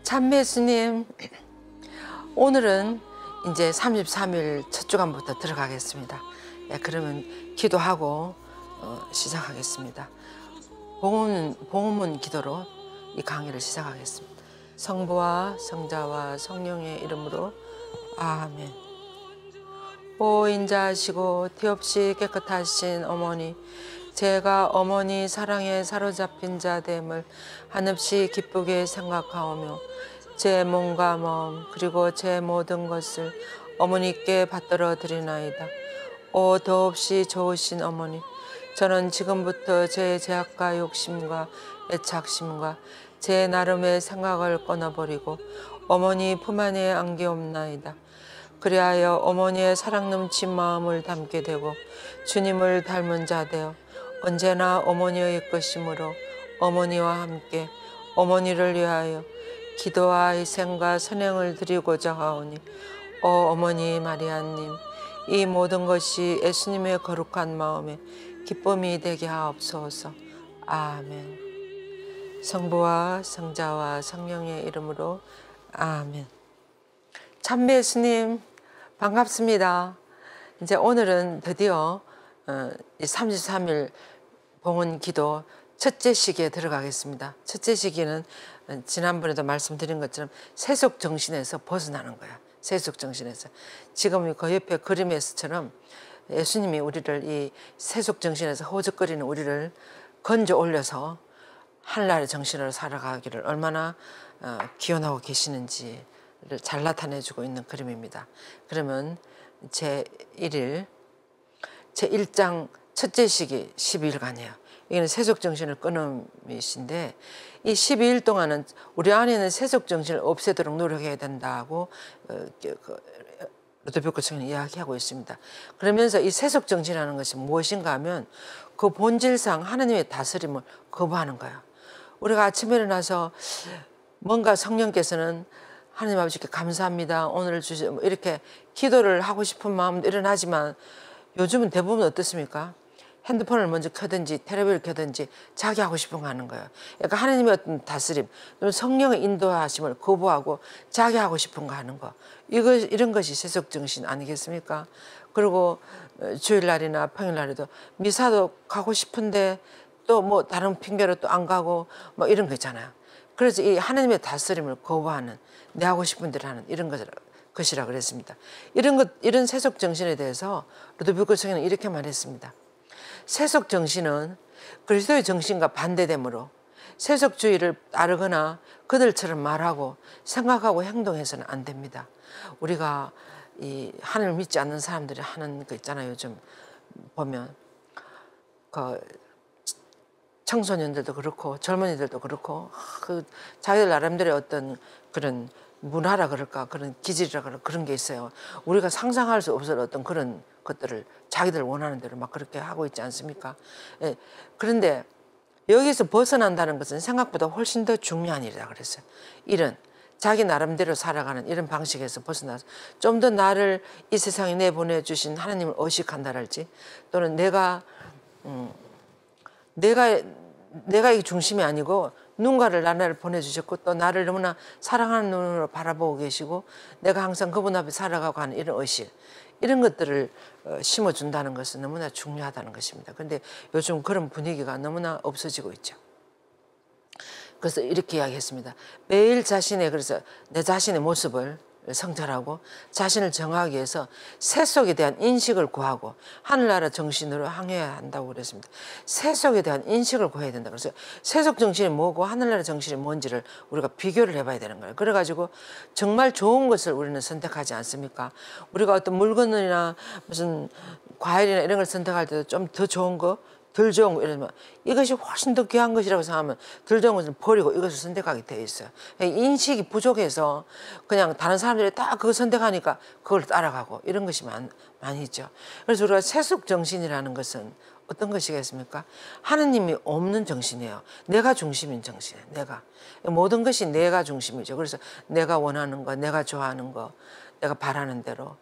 참매스님, 오늘은 이제 33일 첫 주간부터 들어가겠습니다. 그러면 기도하고 시작하겠습니다. 봉헌문 기도로 이 강의를 시작하겠습니다. 성부와 성자와 성령의 이름으로 아멘. 오 인자하시고 티없이 깨끗하신 어머니, 제가 어머니 사랑에 사로잡힌 자됨을 한없이 기쁘게 생각하오며 제 몸과 마음 그리고 제 모든 것을 어머니께 받들어 드리나이다. 오 더없이 좋으신 어머니, 저는 지금부터 제 죄악과 욕심과 애착심과 제 나름의 생각을 끊어버리고 어머니 품 안에 안기옵나이다. 그리하여 어머니의 사랑 넘친 마음을 담게 되고 주님을 닮은 자 되어 언제나 어머니의 것이므로 어머니와 함께 어머니를 위하여 기도와 희생과 선행을 드리고자 하오니, 어머니 마리아님, 이 모든 것이 예수님의 거룩한 마음에 기쁨이 되게 하옵소서. 아멘. 성부와 성자와 성령의 이름으로 아멘. 참매 예수님 반갑습니다. 이제 오늘은 드디어 33일 봉헌 기도 첫째 시기에 들어가겠습니다. 첫째 시기는 지난번에도 말씀드린 것처럼 세속 정신에서 벗어나는 거야. 세속 정신에서. 지금 그 옆에 그림에서처럼 예수님이 우리를 이 세속 정신에서 허우적거리는 우리를 건져 올려서 하늘나라의 정신으로 살아가기를 얼마나 기원하고 계시는지를 잘 나타내주고 있는 그림입니다. 그러면 제1일 제1장 첫째 시기 12일간이에요. 이거는 세속정신을 끊음이신데, 이 12일 동안은 우리 안에 있는 세속정신을 없애도록 노력해야 된다고 루도비코 성인이 이야기하고 있습니다. 그러면서 이 세속정신이라는 것이 무엇인가 하면 그 본질상 하나님의 다스림을 거부하는 거예요. 우리가 아침에 일어나서 뭔가 성령께서는 하나님 아버지께 감사합니다, 오늘 주셔, 이렇게 기도를 하고 싶은 마음도 일어나지만 요즘은 대부분 어떻습니까? 핸드폰을 먼저 켜든지 텔레비를 켜든지 자기 하고 싶은 거 하는 거예요. 그러니까 하나님의 어떤 다스림, 성령의 인도하심을 거부하고 자기 하고 싶은 거 하는 거. 이런 것이 세속정신 아니겠습니까? 그리고 주일날이나 평일날에도 미사도 가고 싶은데 또 뭐 다른 핑계로 또 안 가고 뭐 이런 거 있잖아요. 그래서 이 하나님의 다스림을 거부하는, 내 하고 싶은 대로 하는 이런 것이라 그랬습니다. 이런 세속 정신에 대해서 루도비코 성인은 이렇게 말했습니다. 세속 정신은 그리스도의 정신과 반대되므로 세속주의를 따르거나 그들처럼 말하고 생각하고 행동해서는 안 됩니다. 우리가 이 하나님을 믿지 않는 사람들이 하는 거 있잖아요. 요즘 보면 그 청소년들도 그렇고 젊은이들도 그렇고 그 자기들 나름대로의 어떤 그런 문화라 그럴까, 그런 기질이라 그럴까, 그런 게 있어요. 우리가 상상할 수 없을 어떤 그런 것들을 자기들 원하는 대로 막 그렇게 하고 있지 않습니까? 예. 그런데 여기서 벗어난다는 것은 생각보다 훨씬 더 중요한 일이라 그랬어요. 이런 자기 나름대로 살아가는 이런 방식에서 벗어나서 좀 더 나를 이 세상에 내보내주신 하나님을 의식한다랄지, 또는 내가 이 중심이 아니고 누군가를 나를 보내주셨고 또 나를 너무나 사랑하는 눈으로 바라보고 계시고 내가 항상 그분 앞에 살아가고 하는 이런 의식, 이런 것들을 심어준다는 것은 너무나 중요하다는 것입니다. 그런데 요즘 그런 분위기가 너무나 없어지고 있죠. 그래서 이렇게 이야기했습니다. 매일 그래서 내 자신의 모습을 성찰하고 자신을 정하기 위해서 세속에 대한 인식을 구하고 하늘나라 정신으로 항해해야 한다고 그랬습니다. 세속에 대한 인식을 구해야 된다. 그래서 세속 정신이 뭐고 하늘나라 정신이 뭔지를 우리가 비교를 해봐야 되는 거예요. 그래가지고 정말 좋은 것을 우리는 선택하지 않습니까? 우리가 어떤 물건이나 무슨 과일이나 이런 걸 선택할 때도 좀 더 좋은 거, 덜 좋은 거 이러면 이것이 훨씬 더 귀한 것이라고 생각하면 덜 좋은 것을 버리고 이것을 선택하게 돼 있어요. 인식이 부족해서 그냥 다른 사람들이 다 그거 선택하니까 그걸 따라가고 이런 것이 많이 있죠. 그래서 우리가 세속 정신이라는 것은 어떤 것이겠습니까? 하느님이 없는 정신이에요. 내가 중심인 정신이에요. 내가. 모든 것이 내가 중심이죠. 그래서 내가 원하는 거, 내가 좋아하는 거, 내가 바라는 대로,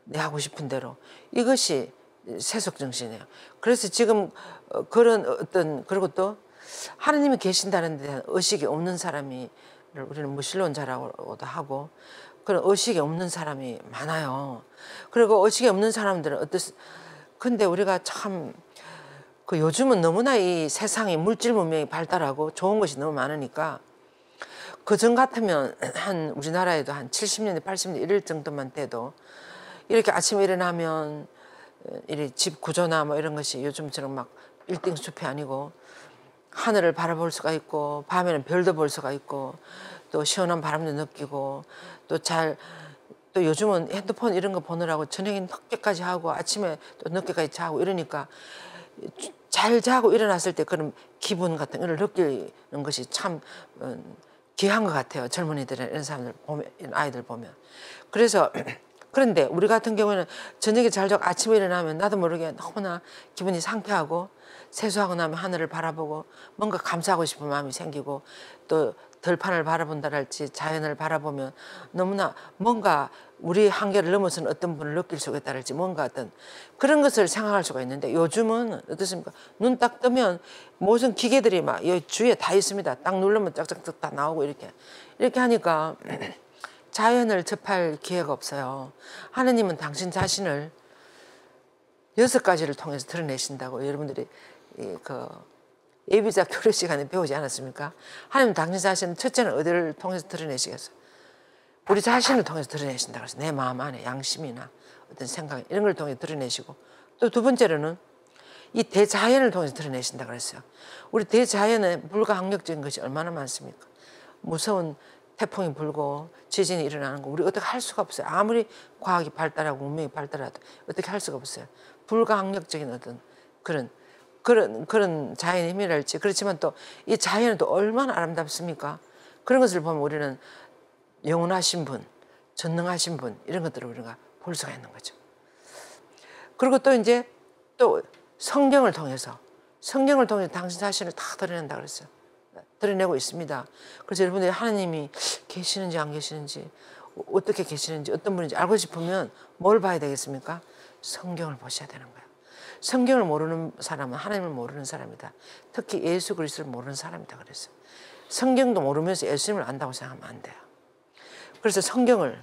내 하고 싶은 대로, 이것이 세속 정신이에요. 그래서 지금 그런 어떤, 그리고 또 하나님이 계신다는 데 대한 의식이 없는 사람이 우리는 무신론자라고도 하고 그런 의식이 없는 사람이 많아요. 그리고 의식이 없는 사람들은 근데 우리가 참 그 요즘은 너무나 이 세상이 물질 문명이 발달하고 좋은 것이 너무 많으니까 그전 같으면 한 우리나라에도 한 70년대 80년대 이럴 정도만 돼도 이렇게 아침에 일어나면 이 집 구조나 뭐 이런 것이 요즘처럼 막 빌딩 숲이 아니고 하늘을 바라볼 수가 있고 밤에는 별도 볼 수가 있고 또 시원한 바람도 느끼고 또 요즘은 핸드폰 이런 거 보느라고 저녁에 늦게까지 하고 아침에 또 늦게까지 자고 이러니까 잘 자고 일어났을 때 그런 기분 같은 걸 느끼는 것이 참 귀한 것 같아요. 젊은이들 이런 사람들 보면, 이런 아이들 보면. 그래서 그런데 우리 같은 경우에는 저녁에 잘 자고 아침에 일어나면 나도 모르게 너무나 기분이 상쾌하고 세수하고 나면 하늘을 바라보고 뭔가 감사하고 싶은 마음이 생기고 또 들판을 바라본다랄지 자연을 바라보면 너무나 뭔가 우리 한계를 넘어서는 어떤 분을 느낄 수가 있다랄지 뭔가 어떤 그런 것을 생각할 수가 있는데 요즘은 어떻습니까? 눈 딱 뜨면 모든 기계들이 막 여기 주위에 다 있습니다. 딱 누르면 짝짝짝 다 나오고 이렇게 하니까 자연을 접할 기회가 없어요. 하느님은 당신 자신을 6가지를 통해서 드러내신다고 여러분들이 예비자 교류 시간에 배우지 않았습니까? 하나님 당신 자신은 첫째는 어디를 통해서 드러내시겠어요? 우리 자신을 통해서 드러내신다 그래서 내 마음 안에 양심이나 어떤 생각 이런 걸 통해서 드러내시고 또 두 번째로는 이 대자연을 통해서 드러내신다 그랬어요. 우리 대자연에 불가항력적인 것이 얼마나 많습니까? 무서운 태풍이 불고 지진이 일어나는 거 우리 어떻게 할 수가 없어요. 아무리 과학이 발달하고 문명이 발달해도 어떻게 할 수가 없어요. 불가항력적인 어떤 그런 자연의 힘이랄지 그렇지만 또 이 자연은 또 얼마나 아름답습니까? 그런 것을 보면 우리는 영원하신 분, 전능하신 분 이런 것들을 우리가 볼 수가 있는 거죠. 그리고 또 이제 또 성경을 통해서 당신 자신을 다 드러낸다 그랬어요. 드러내고 있습니다. 그래서 여러분들이 하나님이 계시는지 안 계시는지 어떻게 계시는지 어떤 분인지 알고 싶으면 뭘 봐야 되겠습니까? 성경을 보셔야 되는 거예요. 성경을 모르는 사람은 하나님을 모르는 사람이다. 특히 예수 그리스도를 모르는 사람이다 그랬어요. 성경도 모르면서 예수님을 안다고 생각하면 안 돼요. 그래서 성경이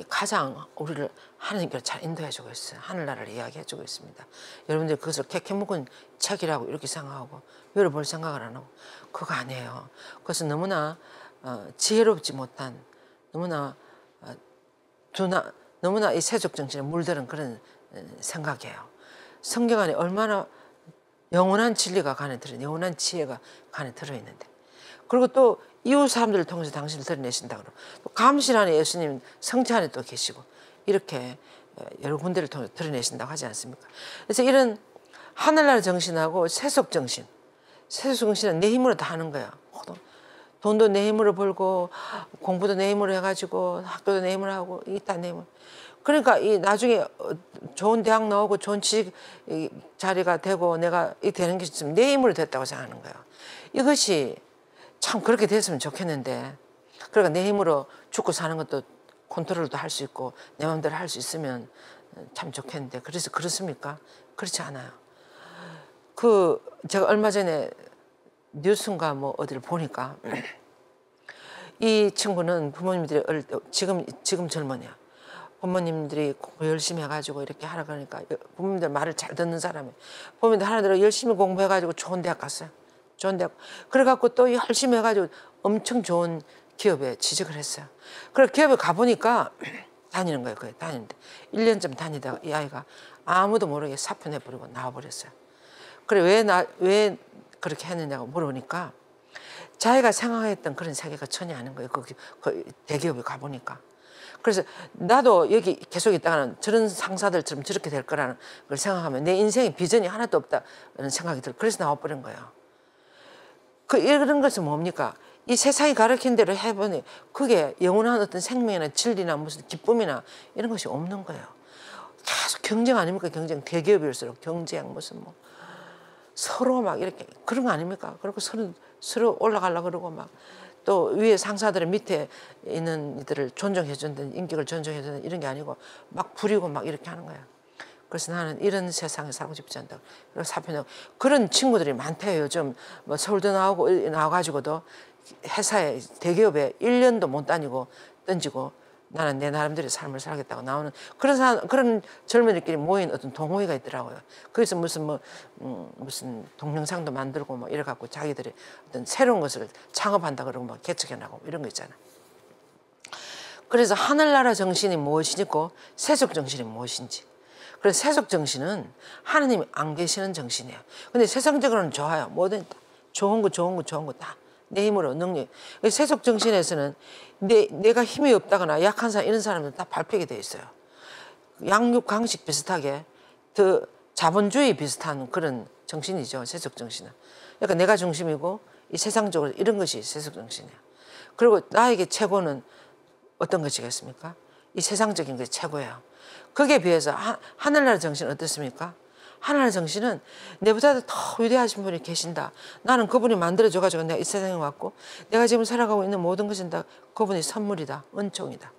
가장 우리를 하나님께로 잘 인도해주고 있어요. 하늘나라를 이야기해주고 있습니다. 여러분들이 그것을 캐캐묵은 책이라고 이렇게 생각하고 열어볼 생각을 안 하고 그거 아니에요. 그것은 너무나 지혜롭지 못한 너무나 이 세속 정신에 물드는 그런 생각이에요. 성경 안에 얼마나 영원한 진리가 영원한 지혜가 간에 들어있는데 그리고 또 이웃 사람들을 통해서 당신을 드러내신다 그러고 또 감실 안에 예수님 성체 안에 또 계시고 이렇게 여러 군데를 통해서 드러내신다고 하지 않습니까? 그래서 이런 하늘나라 정신하고 세속 정신은 내 힘으로 다 하는 거야. 돈도 내 힘으로 벌고 공부도 내 힘으로 해가지고 학교도 내 힘으로 하고 이다 내 힘으로. 그러니까 이 나중에 좋은 대학 나오고 좋은 취직 자리가 되고 내가 이 되는 게 있으면 내 힘으로 됐다고 생각하는 거야. 이것이 참 그렇게 됐으면 좋겠는데 그러니까 내 힘으로 죽고 사는 것도 컨트롤도 할 수 있고 내 마음대로 할 수 있으면 참 좋겠는데 그래서 그렇습니까? 그렇지 않아요. 제가 얼마 전에 뉴스인가 뭐 어디를 보니까 이 친구는 부모님들이 어릴 때 지금 젊은이야. 부모님들이 공부 열심히 해가지고 이렇게 하라 그러니까 부모님들 말을 잘 듣는 사람이 부모님들 하나대로 열심히 공부해가지고 좋은 대학 갔어요. 좋은 대학. 그래갖고 또 열심히 해가지고 엄청 좋은 기업에 취직을 했어요. 그래 기업에 가보니까 다니는 거예요. 거기 다니는데 1년쯤 다니다가 이 아이가 아무도 모르게 사표내버리고 나와버렸어요. 그래 왜 그렇게 했느냐고 물어보니까 자기가 생각했던 그런 세계가 전혀 아닌 거예요. 그 대기업에 가보니까. 그래서 나도 여기 계속 있다가는 저런 상사들처럼 저렇게 될 거라는 걸 생각하면 내 인생에 비전이 하나도 없다는 생각이 들어요. 그래서 나와버린 거예요. 이런 것은 뭡니까? 이 세상이 가르친 대로 해보니 그게 영원한 어떤 생명이나 진리나 무슨 기쁨이나 이런 것이 없는 거예요. 계속 경쟁 아닙니까? 경쟁. 대기업일수록 경쟁 무슨 뭐 서로 막 이렇게 그런 거 아닙니까? 그리고 서로 올라가려고 그러고 막 또 위에 상사들의 밑에 있는 이들을 존중해 준다는 인격을 존중해 준다는 이런 게 아니고 막 부리고 막 이렇게 하는 거야. 그래서 나는 이런 세상에 살고 싶지 않다. 그리고 사표 그런 친구들이 많대요. 요즘 뭐 서울대 나와가지고도 회사에 대기업에 1년도 못 다니고 던지고 나는 내 나름대로 삶을 살겠다고 나오는 그런 젊은이들끼리 모인 어떤 동호회가 있더라고요. 거기서 무슨 동영상도 만들고 뭐 이래 갖고 자기들이 어떤 새로운 것을 창업한다 그러고 막 개척해 나가고 이런 거 있잖아. 그래서 하늘나라 정신이 무엇이고 세속 정신이 무엇인지. 그래서 세속 정신은 하느님이 안 계시는 정신이에요. 근데 세상적으로는 좋아요. 뭐든 좋은 거 다. 내 힘으로 능력. 세속 정신에서는 내가 힘이 없다거나 약한 사람 이런 사람들 다 밟히게 돼 있어요. 양육 강식 비슷하게 더 자본주의 비슷한 그런 정신이죠. 세속 정신은. 그러니까 내가 중심이고 이 세상적으로 이런 것이 세속 정신이에요. 그리고 나에게 최고는 어떤 것이겠습니까? 이 세상적인 게 최고예요. 거기에 비해서 하늘나라 정신은 어떻습니까? 하늘나라 정신은 내보다 더 위대하신 분이 계신다. 나는 그분이 만들어줘가지고 내가 이 세상에 왔고 내가 지금 살아가고 있는 모든 것은 다 그분의 선물이다. 은총이다.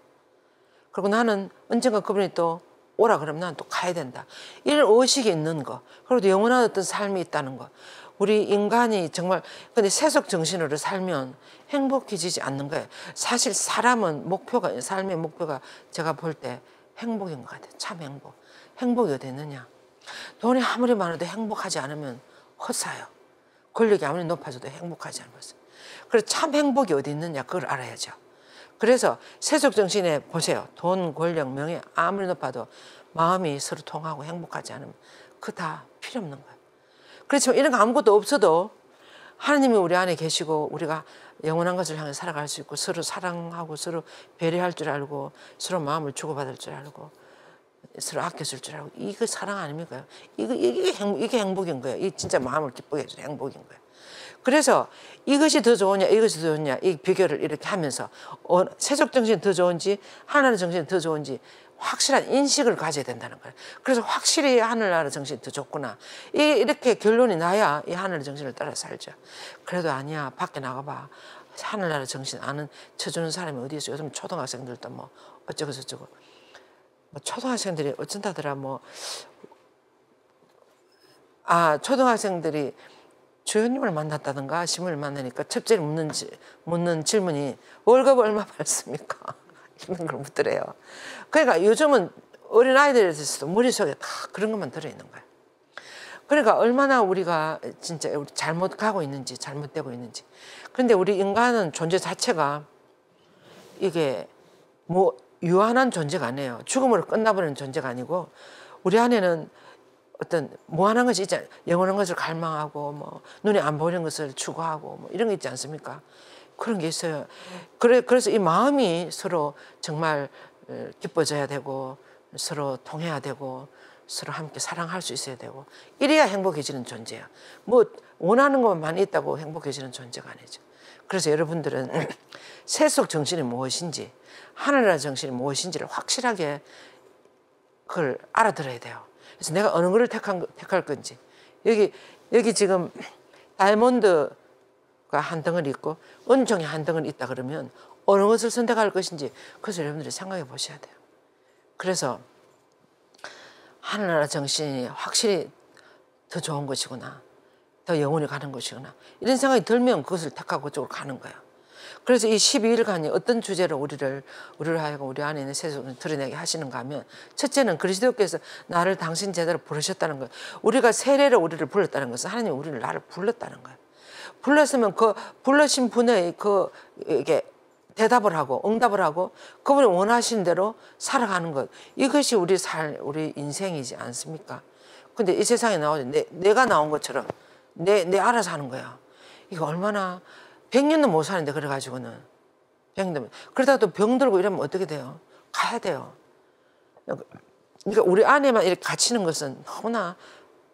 그리고 나는 언젠가 그분이 또 오라 그러면 나는 또 가야 된다. 이런 의식이 있는 거. 그리고 영원한 어떤 삶이 있다는 거. 우리 인간이 정말 근데 세속 정신으로 살면 행복해지지 않는 거예요. 사실 사람은 삶의 목표가 제가 볼 때 행복인 것 같아요. 참 행복. 행복이 어디 있느냐. 돈이 아무리 많아도 행복하지 않으면 헛사요. 권력이 아무리 높아져도 행복하지 않은 것은. 그래서 참 행복이 어디 있느냐 그걸 알아야죠. 그래서 세속 정신에 보세요. 돈, 권력, 명예 아무리 높아도 마음이 서로 통하고 행복하지 않으면 그거 다 필요 없는 거예요. 그렇지만 이런 거 아무것도 없어도 하나님이 우리 안에 계시고 우리가 영원한 것을 향해 살아갈 수 있고 서로 사랑하고 서로 배려할 줄 알고 서로 마음을 주고받을 줄 알고 서로 아껴줄 줄 알고 이거 사랑 아닙니까? 이게 행복인 거예요. 이 진짜 마음을 기쁘게 해주는 행복인 거예요. 그래서 이것이 더 좋으냐 이것이 더 좋으냐 이 비교를 이렇게 하면서 세속 정신이 더 좋은지 하나님 정신이 더 좋은지 확실한 인식을 가져야 된다는 거예요. 그래서 확실히 하늘나라 정신이 더 좋구나. 이렇게 결론이 나야 이 하늘 정신을 따라 살죠. 그래도 아니야. 밖에 나가봐. 하늘나라 정신 아는 쳐주는 사람이 어디 있어. 요즘 초등학생들도 뭐 어쩌고 저쩌고. 뭐 초등학생들이 어쩐다더라 초등학생들이 주연님을 만났다든가 신부를 만나니까 첫째로 묻는 질문이 월급 얼마 받습니까? 이런 걸 묻더래요. 그러니까 요즘은 어린아이들에 대해서도 머릿속에 다 그런 것만 들어있는 거예요. 그러니까 얼마나 우리가 진짜 잘못 가고 있는지 잘못되고 있는지. 그런데 우리 인간은 존재 자체가 이게 뭐 유한한 존재가 아니에요. 죽음으로 끝나버리는 존재가 아니고 우리 안에는 어떤 무한한 것이 있잖아요. 영원한 것을 갈망하고 뭐 눈에 안 보이는 것을 추구하고 뭐 이런 게 있지 않습니까? 그런 게 있어요. 그래서 이 마음이 서로 정말 기뻐져야 되고 서로 통해야 되고 서로 함께 사랑할 수 있어야 되고 이래야 행복해지는 존재야. 뭐 원하는 것만 많이 있다고 행복해지는 존재가 아니죠. 그래서 여러분들은 세속 정신이 무엇인지 하늘나라 정신이 무엇인지를 확실하게 그걸 알아들어야 돼요. 그래서 내가 어느 거를 택할 건지 여기 지금 다이아몬드가 한 덩어리 있고 은총이 한 덩어리 있다 그러면 어느 것을 선택할 것인지 그래서 여러분들이 생각해 보셔야 돼요. 그래서 하늘나라 정신이 확실히 더 좋은 것이구나. 더 영원히 가는 것이구나. 이런 생각이 들면 그것을 택하고 그쪽으로 가는 거예요. 그래서 이 12일간이 어떤 주제로 우리를 하여금 우리 안에 있는 세속을 드러내게 하시는가 하면 첫째는 그리스도께서 나를 당신 제대로 부르셨다는 거예요. 우리가 세례로 우리를 불렀다는 것은 하나님이 우리를 나를 불렀다는 거예요. 불렀으면 그 불러신 분의 이게 대답을 하고 응답을 하고 그분이 원하신 대로 살아가는 것 이것이 우리 인생이지 않습니까? 근데 이 세상에 나오지 내가 나온 것처럼 내 알아서 하는 거야. 이거 얼마나 100년도 못 사는데 그래가지고는 100년 그러다가 또 병 들고 이러면 어떻게 돼요? 가야 돼요. 그러니까 우리 안에만 이렇게 갇히는 것은 너무나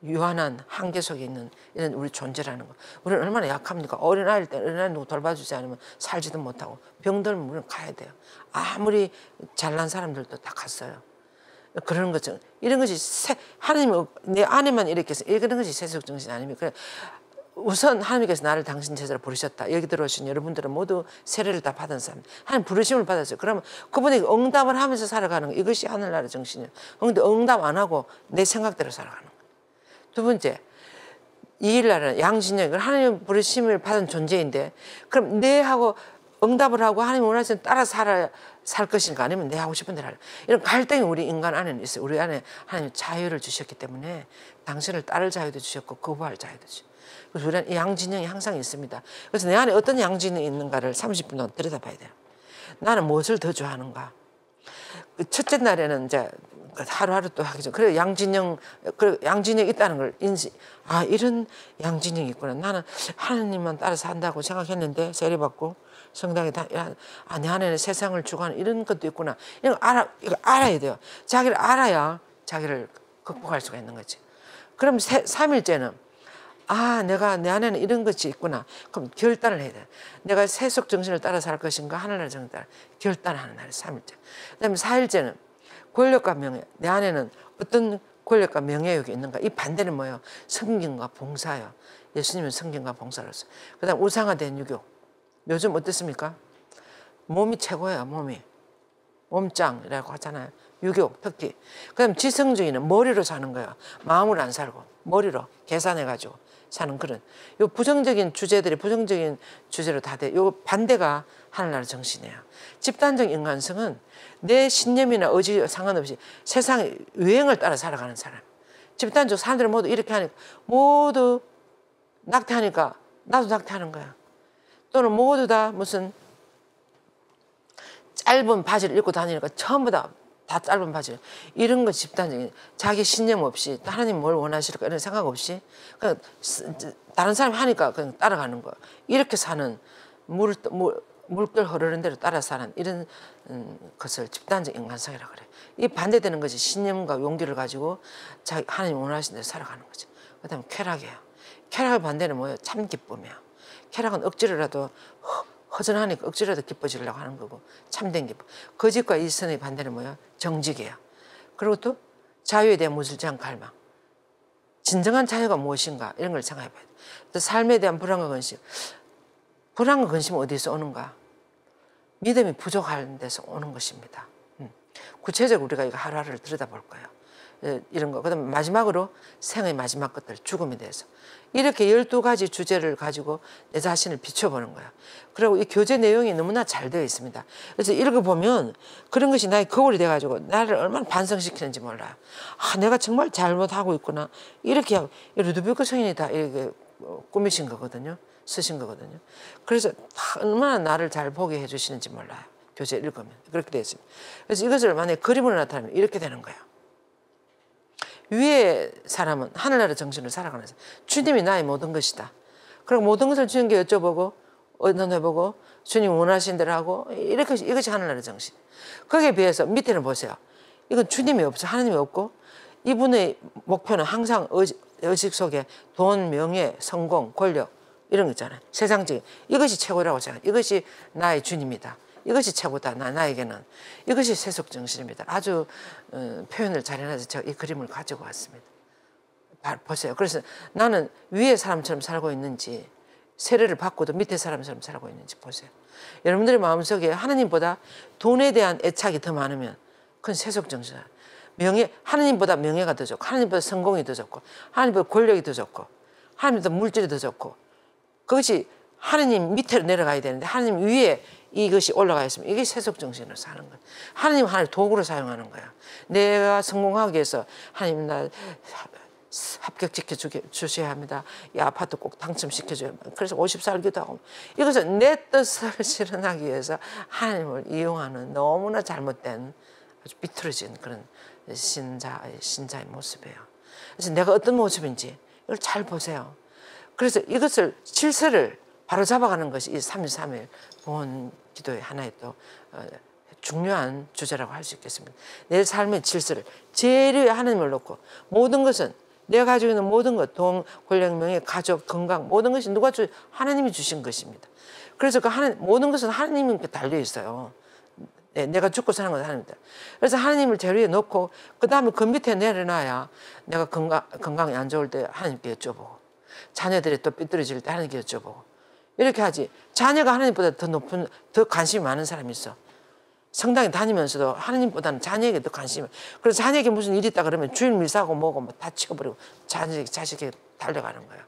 유한한 한계 속에 있는 이런 우리 존재라는 거. 우리는 얼마나 약합니까? 어린아이일 때 어린아이 누구 돌봐주지 않으면 살지도 못하고 병들면 우리는 가야 돼요. 아무리 잘난 사람들도 다 갔어요. 그런 것처럼 이런 것이 하나님이 내 안에만 이렇게 해서 이런 것이 세속 정신 아닙니까? 우선 하나님께서 나를 당신 제자로 부르셨다. 여기 들어오신 여러분들은 모두 세례를 다 받은 사람. 하나님 부르심을 받았어요. 그러면 그분에게 응답을 하면서 살아가는 거. 이것이 하늘나라 정신이에요. 근데 응답 안 하고 내 생각대로 살아가는 거예요. 두 번째, 이 일날은 양진영, 하나님 부르심을 받은 존재인데 그럼 내하고 응답을 하고 하나님 원하시는 따라 살 것인가 아니면 내 하고 싶은 대로 할래. 이런 갈등이 우리 인간 안에는 있어요. 우리 안에 하나님 자유를 주셨기 때문에 당신을 따를 자유도 주셨고 거부할 자유도 주셨고. 그래서 우리는 양진영이 항상 있습니다. 그래서 내 안에 어떤 양진영이 있는가를 30분 동안 들여다봐야 돼요. 나는 무엇을 더 좋아하는가. 첫째 날에는 이제 하루하루 또 하기 전. 그래 양진영이 있다는 걸 인식. 아 이런 양진영이 있구나. 나는 하나님만 따라서 한다고 생각했는데 세례받고 성당에 내 안에는 세상을 주관하는 이런 것도 있구나. 이거 알아야 돼요. 자기를 알아야 자기를 극복할 수가 있는 거지. 그럼 3일째는 내가 내 안에는 이런 것이 있구나. 그럼 결단을 해야 돼. 내가 세속 정신을 따라 살 것인가 하늘나라 정신을 따라 결단하는 날이 3일째. 그다음에 4일째는 권력과 명예. 내 안에는 어떤 권력과 명예욕이 있는가. 이 반대는 뭐예요? 성경과 봉사예요. 예수님은 성경과 봉사로서. 그다음 우상화된 유교. 요즘 어떻습니까? 몸이 최고예요. 몸짱이라고 하잖아요. 유교 특히. 그다음 지성주의는 머리로 사는 거예요. 마음으로 안 살고 머리로 계산해가지고 사는 그런. 요 부정적인 주제들이 부정적인 주제로 다 돼. 요 반대가 하늘나라 정신이에요. 집단적 인간성은 내 신념이나 의지 상관없이 세상의 유행을 따라 살아가는 사람. 집단적 사람들은 모두 이렇게 하니까 모두 낙태하니까 나도 낙태하는 거야. 또는 모두 다 무슨 짧은 바지를 입고 다니니까 전부 다 짧은 바지. 이런 거 집단적인 자기 신념 없이 하나님 뭘 원하실까 이런 생각 없이 그냥 다른 사람이 하니까 그냥 따라가는 거. 이렇게 사는 물결 흐르는 대로 따라 사는 이런 것을 집단적 인간성이라고 그래. 이 반대되는 것이 신념과 용기를 가지고 하나님 원하시는 대로 살아가는 거죠. 그다음에 쾌락이에요. 쾌락의 반대는 뭐예요? 참 기쁨이에요. 쾌락은 억지로라도 허전하니까 억지로라도 기뻐지려고 하는 거고 참된 기쁨. 거짓과 이선의 반대는 뭐야? 정직이에요. 그리고 또 자유에 대한 무질서한 갈망. 진정한 자유가 무엇인가 이런 걸 생각해 봐야 돼. 또 삶에 대한 불안과 근심. 불안과 근심은 어디서 오는가? 믿음이 부족한 데서 오는 것입니다. 구체적으로 우리가 이거 하루하루를 들여다볼 거예요. 이런 거. 그다음에 마지막으로 생의 마지막 것들, 죽음에 대해서. 이렇게 12가지 주제를 가지고 내 자신을 비춰보는 거예요. 그리고 이 교재 내용이 너무나 잘 되어 있습니다. 그래서 읽어보면 그런 것이 나의 거울이 돼가지고 나를 얼마나 반성시키는지 몰라요. 내가 정말 잘못하고 있구나. 이렇게 하고, 루드비크 성인이 다 이렇게 꾸미신 거거든요. 쓰신 거거든요. 그래서 얼마나 나를 잘 보게 해주시는지 몰라요. 교재 읽으면. 그렇게 되어 있습니다. 그래서 이것을 만약에 그림으로 나타내면 이렇게 되는 거예요. 위의 사람은 하늘나라 정신으로 살아가는 사람. 주님이 나의 모든 것이다. 그리고 모든 것을 주님께 여쭤보고 의논해보고 주님 원하신 대로 하고 이것이 하늘나라 정신. 거기에 비해서 밑에는 보세요. 이건 주님이 없어. 하나님이 없고 이분의 목표는 항상 의식 속에 돈, 명예, 성공, 권력 이런 거 있잖아요. 세상적인. 이것이 최고라고 생각해요. 이것이 나의 주님이다. 이것이 최고다. 나에게는. 이것이 세속 정신입니다. 아주 표현을 잘 해놔서 제가 이 그림을 가지고 왔습니다. 보세요. 그래서 나는 위의 사람처럼 살고 있는지 세례를 받고도 밑에 사람처럼 살고 있는지 보세요. 여러분들의 마음속에 하나님보다 돈에 대한 애착이 더 많으면 그건 세속 정신이야. 하나님보다 명예가 더 좋고 하나님보다 성공이 더 좋고 하나님보다 권력이 더 좋고 하나님보다 물질이 더 좋고 그것이 하나님 밑으로 내려가야 되는데 하나님 위에 이것이 올라가 있으면 이게 세속 정신으로 사는 거야. 하나님 하나님 도구로 사용하는 거야. 내가 성공하기 위해서 하나님 나 합격시켜 주셔야 합니다. 이 아파트 꼭 당첨시켜줘야 합니다. 그래서 50살기도 하고 이것은 내 뜻을 실현하기 위해서 하나님을 이용하는 너무나 잘못된 아주 비틀어진 그런 신자의 모습이에요. 그래서 내가 어떤 모습인지 이걸 잘 보세요. 그래서 이것을 질서를 바로 잡아가는 것이 이 3.1 보온 기도의 하나의 또 중요한 주제라고 할 수 있겠습니다. 내 삶의 질서를 제일 위에 하나님을 놓고 모든 것은 내가 가지고 있는 모든 것, 돈, 권력, 명예, 가족, 건강 모든 것이 하나님이 주신 것입니다. 그래서 모든 것은 하나님께 달려 있어요. 네, 내가 죽고 사는 건 하나님이다. 그래서 하나님을 제일 위에 놓고 그 다음에 그 밑에 내려놔야 내가 건강이 안 좋을 때 하나님께 여쭤보고 자녀들이 또 삐뚤어질 때 하나님께 여쭤보고 이렇게 하지. 자녀가 하나님보다 더 관심이 많은 사람이 있어. 성당에 다니면서도 하나님보다는 자녀에게 더 관심이. 그래서 자녀에게 무슨 일이 있다 그러면 주일 밀사고 뭐고 뭐 다 치워버리고 자식에게 달려가는 거예요.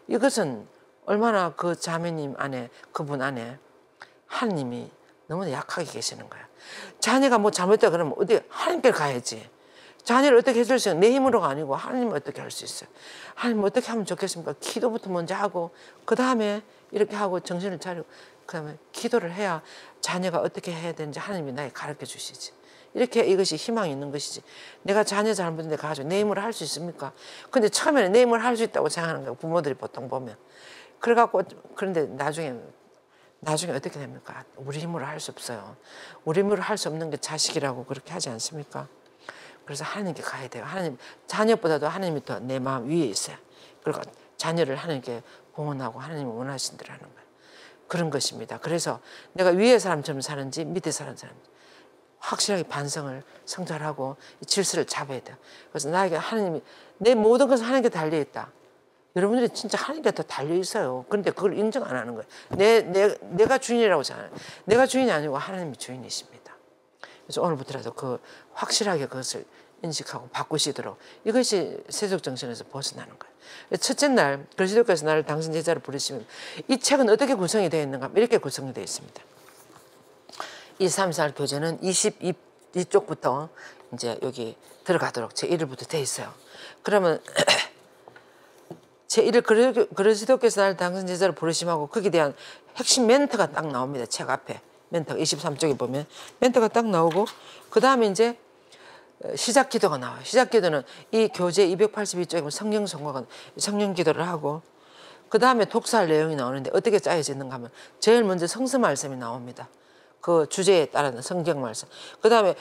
이것은 얼마나 그 자매님 안에, 그분 안에 하나님이 너무나 약하게 계시는 거야. 자녀가 뭐 잘못했다 그러면 어디 하나님께 가야지. 자녀를 어떻게 해줄 수 있어요? 내 힘으로가 아니고 하나님을 어떻게 할 수 있어요? 하나님 어떻게 하면 좋겠습니까? 기도부터 먼저 하고 그 다음에 이렇게 하고 정신을 차리고 그 다음에 기도를 해야 자녀가 어떻게 해야 되는지 하나님이 나에게 가르쳐 주시지. 이렇게 이것이 희망이 있는 것이지. 내가 자녀 잘못했는데 가지고 내 힘으로 할 수 있습니까? 근데 처음에는 내 힘으로 할 수 있다고 생각하는 거예요. 부모들이 보통 보면. 그래갖고 그런데 나중에 어떻게 됩니까? 우리 힘으로 할 수 없어요. 우리 힘으로 할 수 없는 게 자식이라고 그렇게 하지 않습니까? 그래서 하나님께 가야 돼요. 하나님, 자녀보다도 하나님이 더 내 마음 위에 있어요. 그러니까 자녀를 하나님께 봉헌하고 하나님이 원하신 대로 하는 거예요. 그런 것입니다. 그래서 내가 위의 사람처럼 사는지 밑에 사는지 확실하게 반성을 성찰하고 질서를 잡아야 돼요. 그래서 나에게 하나님이 내 모든 것은 하나님께 달려있다. 여러분들이 진짜 하나님께 더 달려있어요. 그런데 그걸 인정 안 하는 거예요. 내가 주인이라고 생각해요. 내가 주인이 아니고 하나님이 주인이십니다. 그래서 오늘부터라도 그 확실하게 그것을 인식하고 바꾸시도록 이것이 세속 정신에서 벗어나는 거예요. 첫째 날 그리스도께서 나를 당신 제자로 부르시면 이 책은 어떻게 구성이 되어 있는가? 이렇게 구성이 되어 있습니다. 이 3살 교재는 22쪽부터 이제 여기 들어가도록 제1일부터 되어 있어요. 그러면 제1일 그리스도께서 나를 당신 제자로 부르심하고 거기에 대한 핵심 멘트가 딱 나옵니다. 책 앞에 멘트가 23쪽에 보면 멘트가 딱 나오고 그 다음에 이제 시작 기도가 나와요. 시작 기도는 이 교재 282쪽에 보면 성령 선고가 성령 기도를 하고 그 다음에 독서할 내용이 나오는데 어떻게 짜여져 있는가 하면 제일 먼저 성서 말씀이 나옵니다. 그 주제에 따른 성경 말씀. 그 다음에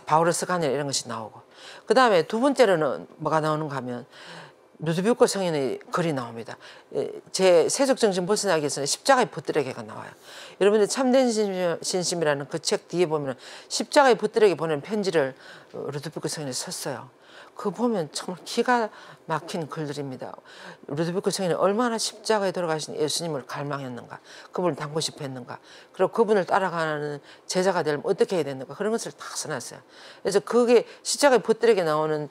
바울의 서간이나 이런 것이 나오고 그 다음에 두 번째로는 뭐가 나오는가 하면 루드비코 성인의 글이 나옵니다. 제 세속 정신 벗어나기 위해서는 십자가의 붙들에게가 나와요. 여러분들 참된 신심이라는 그 책 뒤에 보면 십자가의 붙들에게 보낸 편지를 루드비코 성인이 썼어요. 그거 보면 정말 기가 막힌 글들입니다. 루드비코 성인이 얼마나 십자가에 돌아가신 예수님을 갈망했는가, 그분을 닮고 싶어 했는가, 그리고 그분을 따라가는 제자가 되려면 어떻게 해야 되는가, 그런 것을 다 써놨어요. 그래서 그게 십자가의 붙들에게 나오는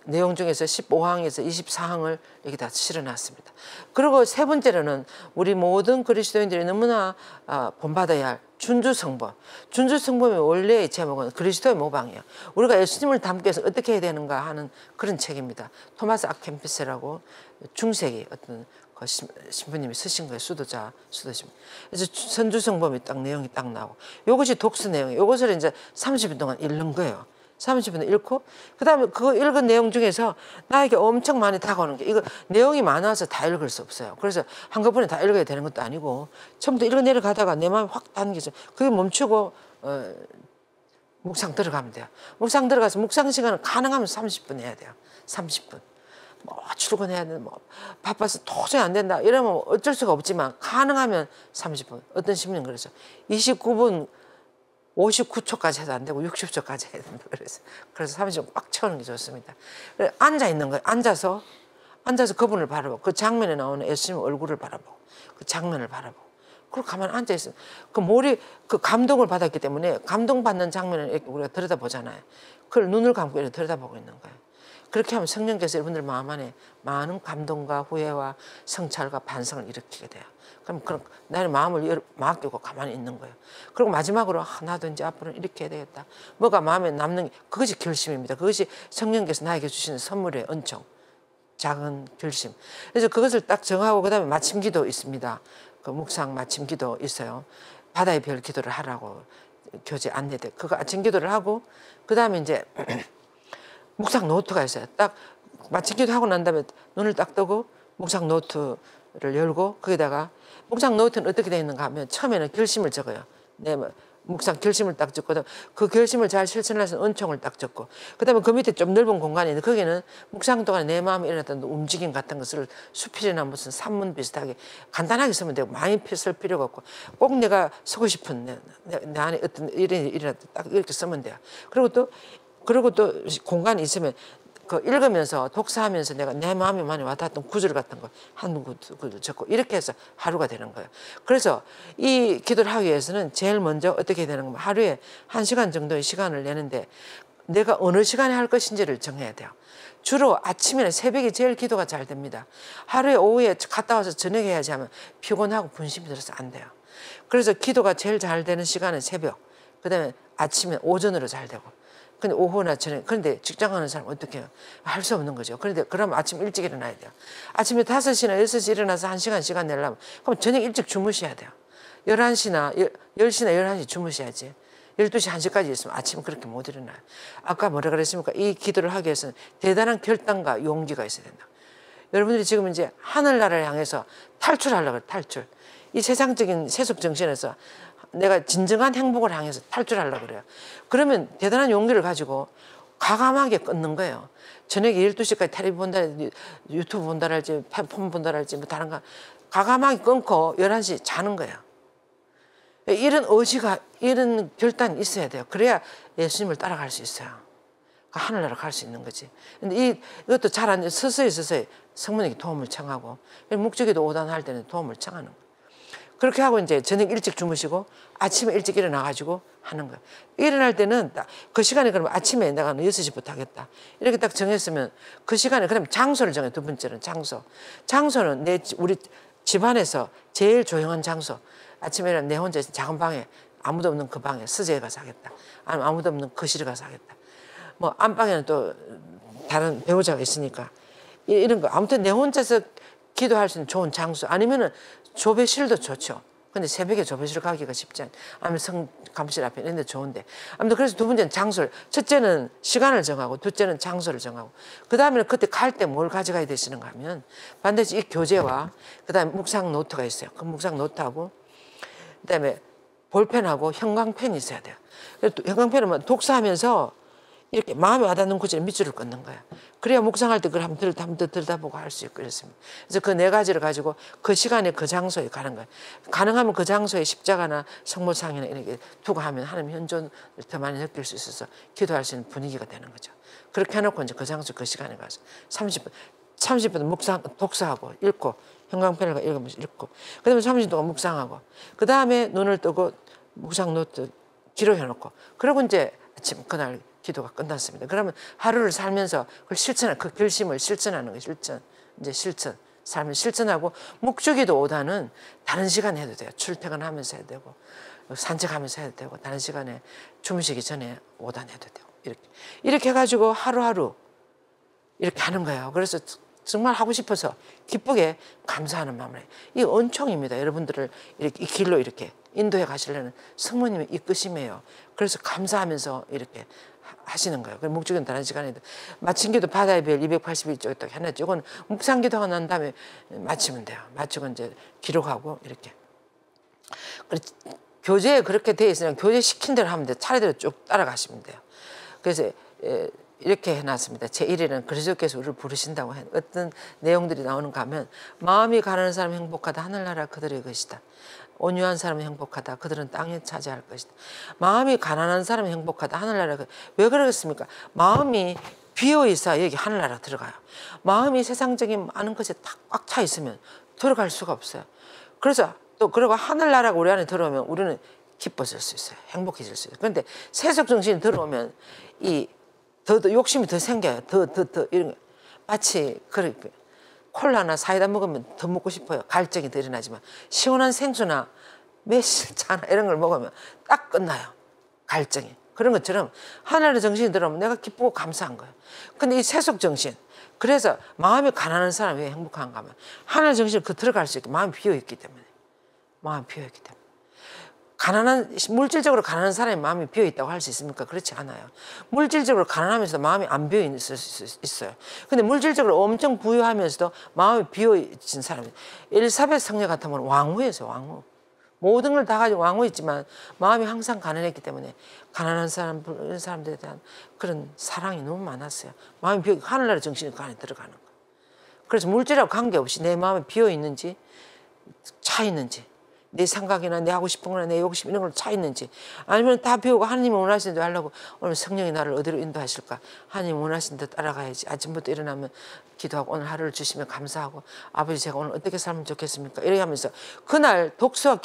내용 중에서 15항에서 24항을 여기다 실어놨습니다. 그리고 세 번째로는 우리 모든 그리스도인들이 너무나 본받아야 할 준주성범. 준주성범의 원래의 제목은 그리스도의 모방이에요. 우리가 예수님을 닮기 위해서 어떻게 해야 되는가 하는 그런 책입니다. 토마스 아켐피스라고 중세기 어떤 그 신부님이 쓰신 거예요. 수도십니다. 그래서 선주성범이 딱 내용이 딱 나오고 이것이 독서 내용이에요. 이것을 이제 30분 동안 읽는 거예요. 30분 읽고 그다음에 그 읽은 내용 중에서 나에게 엄청 많이 다가오는 게 이거 내용이 많아서 다 읽을 수 없어요. 그래서 한꺼번에 다 읽어야 되는 것도 아니고 처음부터 읽어 내려가다가 내 마음이 확 당겨서 그게 멈추고 묵상 들어가면 돼요. 묵상 들어가서 묵상 시간은 가능하면 30분 해야 돼요. 30분. 뭐 출근해야 돼, 뭐 바빠서 도저히 안 된다 이러면 어쩔 수가 없지만 가능하면 30분. 어떤 신부님 그래서 29분 59초까지 해도 안 되고 60초까지 해야 된다 그래서 30분 꽉 채우는 게 좋습니다. 앉아 있는 거예요. 앉아서 그분을 바라보고 그 장면에 나오는 예수님 얼굴을 바라보고 그 장면을 바라보고 그리고 가만히 앉아 있어요. 그 감동을 받았기 때문에 감동받는 장면을 이렇게 우리가 들여다보잖아요. 그걸 눈을 감고 이렇게 들여다보고 있는 거예요. 그렇게 하면 성령께서 여러분들 마음 안에 많은 감동과 후회와 성찰과 반성을 일으키게 돼요. 그럼 나의 마음을 맡기고 가만히 있는 거예요. 그리고 마지막으로 나도 이제 앞으로는 이렇게 해야 되겠다. 뭐가 마음에 남는 게 그것이 결심입니다. 그것이 성령께서 나에게 주시는 선물의 은총. 작은 결심. 그래서 그것을 딱 정하고 그다음에 마침 기도 있습니다. 그 묵상 마침 기도 있어요. 바다의 별 기도를 하라고 교재 안내돼. 그거 아침 기도를 하고 그다음에 이제 묵상 노트가 있어요. 딱 마침 기도하고 난 다음에 눈을 딱 뜨고 묵상 노트를 열고 거기다가 묵상 노트는 어떻게 되어 있는가 하면 처음에는 결심을 적어요. 내 묵상 결심을 딱 적고 그 결심을 잘 실천해서 은총을 딱 적고 그다음에 그 밑에 좀 넓은 공간이 있는데 거기는 묵상 동안에 내 마음에 일어났던 움직임 같은 것을 수필이나 무슨 산문 비슷하게 간단하게 쓰면 되고 많이 쓸 필요가 없고 꼭 내가 쓰고 싶은 내 안에 어떤 일이 일어났다 딱 이렇게 쓰면 돼요. 그리고 또 공간이 있으면 그 읽으면서 독서하면서 내가 내 마음에 많이 와닿았던 구절 같은 거 한 구절 적고 이렇게 해서 하루가 되는 거예요. 그래서 이 기도를 하기 위해서는 제일 먼저 어떻게 되는 거면 하루에 1시간 정도의 시간을 내는데 내가 어느 시간에 할 것인지를 정해야 돼요. 주로 아침이나 새벽이 제일 기도가 잘 됩니다. 하루에 오후에 갔다 와서 저녁에 해야지 하면 피곤하고 분심이 들어서 안 돼요. 그래서 기도가 제일 잘 되는 시간은 새벽, 그다음에 아침에 오전으로 잘 되고, 근데 오후나 저녁, 그런데 직장 가는 사람 어떻게 해요? 할 수 없는 거죠. 그런데 그럼 아침 일찍 일어나야 돼요. 아침에 5시나 6시 일어나서 1시간 시간 내려면 그럼 저녁 일찍 주무셔야 돼요. 11시나 10시나 11시 주무셔야지. 12시 1시까지 있으면 아침 그렇게 못 일어나요. 아까 뭐라 그랬습니까? 이 기도를 하기 위해서는 대단한 결단과 용기가 있어야 된다. 여러분들이 지금 이제 하늘나라를 향해서 탈출하려고 해요. 탈출. 이 세상적인 세속 정신에서 내가 진정한 행복을 향해서 탈출하려고 그래요. 그러면 대단한 용기를 가지고 과감하게 끊는 거예요. 저녁에 12시까지 텔레비 본다랄지 유튜브 본다랄지 폰 본다랄지 뭐 다른 거 과감하게 끊고 11시 자는 거예요. 이런 의지가 이런 결단이 있어야 돼요. 그래야 예수님을 따라갈 수 있어요. 하늘나라 갈 수 있는 거지. 근데 이것도 잘 안 돼. 서서히 성모님께 도움을 청하고 목적에도 오단할 때는 도움을 청하는 거예요. 그렇게 하고 이제 저녁 일찍 주무시고 아침에 일찍 일어나가지고 하는 거예요. 일어날 때는 딱 그 시간에 그러면 아침에 내가 6시부터 하겠다. 이렇게 딱 정했으면 그 시간에 그럼 장소를 정해. 두 번째는 장소. 장소는 우리 집안에서 제일 조용한 장소. 아침에 일어나 내 혼자 작은 방에 아무도 없는 그 방에 서재에 가서 하겠다. 아니면 아무도 없는 거실에 가서 하겠다. 뭐 안방에는 또 다른 배우자가 있으니까 이런 거 아무튼 내 혼자서 기도할 수 있는 좋은 장소 아니면은 조배실도 좋죠. 근데 새벽에 조배실 가기가 쉽지 않아요. 아니면 성감실 앞에 이런 데 좋은데 아무튼 그래서 두 번째는 장소를 첫째는 시간을 정하고 둘째는 장소를 정하고 그 다음에는 그때 갈 때 뭘 가져가야 되시는가 하면 반드시 이 교재와 그 다음에 묵상 노트가 있어요. 그 묵상 노트하고 그 다음에 볼펜하고 형광펜이 있어야 돼요. 형광펜은 독서하면서 이렇게 마음에 와닿는 구절에 밑줄을 끊는 거야. 그래야 묵상할 때 그걸 한번 들여다보고 할 수 있고 이렇습니다. 그래서 그 4가지를 가지고 그 시간에 그 장소에 가는 거예요. 가능하면 그 장소에 십자가나 성모상이나 이렇게 두고 하면 하나님 현존을 더 많이 느낄 수 있어서 기도할 수 있는 분위기가 되는 거죠. 그렇게 해놓고 이제 그 장소 그 시간에 가서 30분 묵상 독서하고 읽고 형광펜을 읽으면서 읽고 그다음에 30분 동안 묵상하고 그 다음에 눈을 뜨고 묵상 노트 기록해놓고 그리고 이제 아침 그날 기도가 끝났습니다. 그러면 하루를 살면서 그걸 실천하는 그 결심을 실천하는 거예요. 실천. 삶을 실천하고 목적에도 오다는 다른 시간에 해도 돼요. 출퇴근하면서 해도 되고 산책하면서 해도 되고 다른 시간에 주무시기 전에 오단 해도 되고 이렇게 해가지고 하루하루 이렇게 하는 거예요. 그래서 정말 하고 싶어서 기쁘게 감사하는 마음을 해요. 이 은총입니다. 여러분들을 이렇게 이 길로 이렇게 인도해 가시려는 성모님의 이끄심이에요. 그래서 감사하면서 이렇게 하시는 거예요. 목적은 다른 시간에 마친 기도 바다의 별 281쪽 딱 해놨죠. 이건 묵상 기도가 난 다음에 마치면 돼요. 마치고 이제 기록하고 이렇게. 교재에 그렇게 돼 있으면 교재 시킨 대로 하면 돼요. 차례대로 쭉 따라가시면 돼요. 그래서 이렇게 해놨습니다. 제1일은 그리스도께서 우리를 부르신다고 해. 어떤 내용들이 나오는가 하면 마음이 가난한 사람이 행복하다. 하늘나라 그들의 것이다. 온유한 사람이 행복하다. 그들은 땅에 차지할 것이다. 마음이 가난한 사람이 행복하다. 하늘나라. 왜 그러겠습니까? 마음이 비어있어야 여기 하늘나라 들어가요. 마음이 세상적인 많은 것에 꽉 차 있으면 들어갈 수가 없어요. 그래서 또 그리고 하늘나라가 우리 안에 들어오면 우리는 기뻐질 수 있어요. 행복해질 수 있어요. 그런데 세속 정신이 들어오면 더 욕심이 더 생겨요. 더 이런 거. 마치 그렇게 콜라나 사이다 먹으면 더 먹고 싶어요. 갈증이 더 일어나지만 시원한 생수나 매실차나 이런 걸 먹으면 딱 끝나요. 갈증이. 그런 것처럼 하늘의 정신이 들어오면 내가 기쁘고 감사한 거예요. 근데 이 세속 정신 그래서 마음이 가난한 사람이 왜 행복한가 하면 하늘 정신이 들어갈 수 있게 마음이 비어있기 때문에 물질적으로 가난한 사람이 마음이 비어있다고 할 수 있습니까? 그렇지 않아요. 물질적으로 가난하면서도 마음이 안 비어있을 수 있어요. 근데 물질적으로 엄청 부유하면서도 마음이 비어있는 사람이 엘리사벳 성녀 같으면 왕후였어요. 왕후. 모든 걸 다 가지고 왕후였지만 마음이 항상 가난했기 때문에 가난한 사람, 이런 사람들에 대한 그런 사랑이 너무 많았어요. 마음이 비어 하늘나라 정신이 그 안에 들어가는 거예요. 그래서 물질하고 관계없이 내 마음이 비어있는지 차 있는지 내 생각이나 내 하고 싶은 거나 내 욕심 이런 걸로 차 있는지, 아니면 다 배우고 하나님이 원하시는 대로 하려고 오늘 성령이 나를 어디로 인도하실까, 하나님 원하시는 대로 따라가야지. 아침부터 일어나면 기도하고 오늘 하루를 주시면 감사하고, 아버지 제가 오늘 어떻게 살면 좋겠습니까, 이렇게 하면서 그날 독서와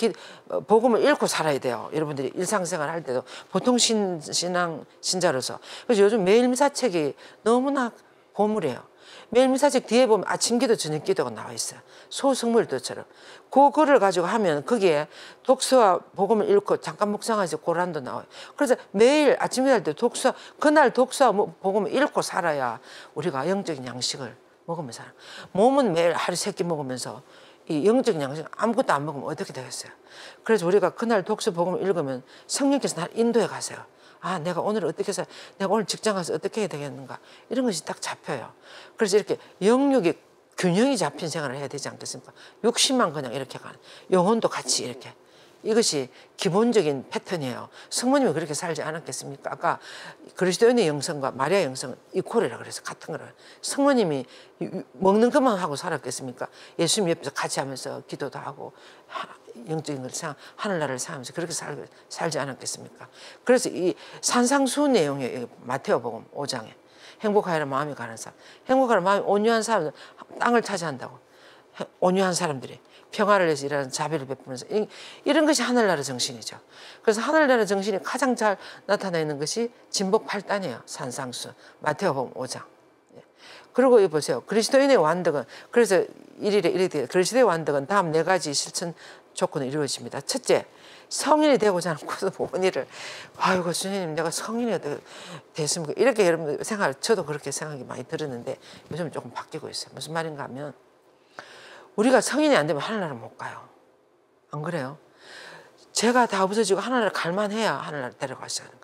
복음을 읽고 살아야 돼요. 여러분들이 일상생활 할 때도 보통 신앙 신자로서. 그래서 요즘 매일 미사책이 너무나 보물이에요. 매일 미사책 뒤에 보면 아침 기도 저녁 기도가 나와 있어요. 소승물도처럼. 그 글을 가지고 하면 거기에 독서와 복음을 읽고 잠깐 묵상하면서 고란도 나와요. 그래서 매일 아침 기도할 때 독서, 그날 독서와 복음을 읽고 살아야 우리가 영적인 양식을 먹으면서 살아요. 몸은 매일 하루 3끼 먹으면서 이 영적인 양식 아무것도 안 먹으면 어떻게 되겠어요. 그래서 우리가 그날 독서 복음을 읽으면 성령께서 날 인도해 가세요. 아, 내가 오늘 어떻게 해서, 내가 오늘 직장 가서 어떻게 해야 되겠는가, 이런 것이 딱 잡혀요. 그래서 이렇게 영육이 균형이 잡힌 생활을 해야 되지 않겠습니까? 육신만 그냥 이렇게 가는, 영혼도 같이 이렇게. 이것이 기본적인 패턴이에요. 성모님이 그렇게 살지 않았겠습니까? 아까 그리스도인의 영성과 마리아의 영성은 이퀄이라 그래서 같은 거라. 성모님이 먹는 것만 하고 살았겠습니까? 예수님 옆에서 같이 하면서 기도도 하고 영적인 것을 하늘나라를 생각하면서 그렇게 살지 않았겠습니까? 그래서 이 산상수 내용이에요. 마태오복음 5장에 행복하여라 마음이 가는 사람, 행복하여라 마음이 온유한 사람은 땅을 차지한다고. 온유한 사람들이 평화를 위해서 일하는 자비를 베푸면서, 이런 것이 하늘나라 정신이죠. 그래서 하늘나라 정신이 가장 잘 나타나 있는 것이 진복 8단이에요. 산상수 마태오복음 5장. 그리고 이 보세요. 그리스도인의 완덕은, 그래서 1일에 이렇게 그리스도의 완덕은 다음 4가지 실천 조건이 이루어집니다. 첫째, 성인이 되고자 하는 굳은 일을, 아이고 주님 내가 성인이 됐습니까, 이렇게 여러분 생각, 저도 그렇게 생각이 많이 들었는데 요즘 조금 바뀌고 있어요. 무슨 말인가 하면, 우리가 성인이 안 되면 하늘나라 못 가요. 안 그래요? 죄가 다 없어지고 하늘나라 갈만해야 하늘나라 데려가시는 거예요.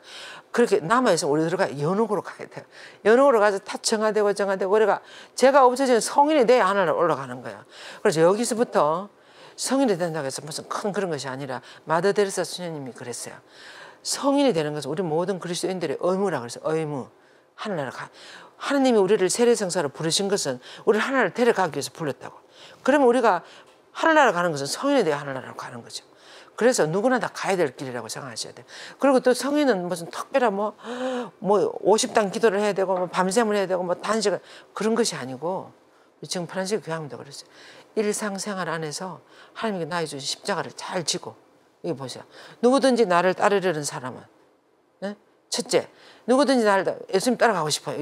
그렇게 남아있으면 우리 들어가 연옥으로 가야 돼요. 연옥으로 가서 다 정화되고 우리가 죄가 없어지는 성인이 돼야 하늘나라 올라가는 거예요. 그래서 여기서부터 성인이 된다고 해서 무슨 큰 그런 것이 아니라 마더 데레사 수녀님이 그랬어요. 성인이 되는 것은 우리 모든 그리스도인들의 의무라고 그래서 의무. 하늘나라 가. 하느님이 우리를 세례성사로 부르신 것은 우리를 하늘나라를 데려가기 위해서 불렀다고. 그러면 우리가 하늘나라 가는 것은 성인이 돼야 하늘나라로 가는 거죠. 그래서 누구나 다 가야 될 길이라고 생각하셔야 돼요. 그리고 또 성인은 무슨 특별한 뭐 50단 기도를 해야 되고 뭐 밤샘을 해야 되고 뭐 단식을, 그런 것이 아니고, 지금 프란시스 교황도 그랬어요. 일상생활 안에서 하나님께 나의 주신 십자가를 잘 지고, 이거 보세요. 누구든지 나를 따르려는 사람은, 네? 첫째, 누구든지 나를 예수님 따라가고 싶어요.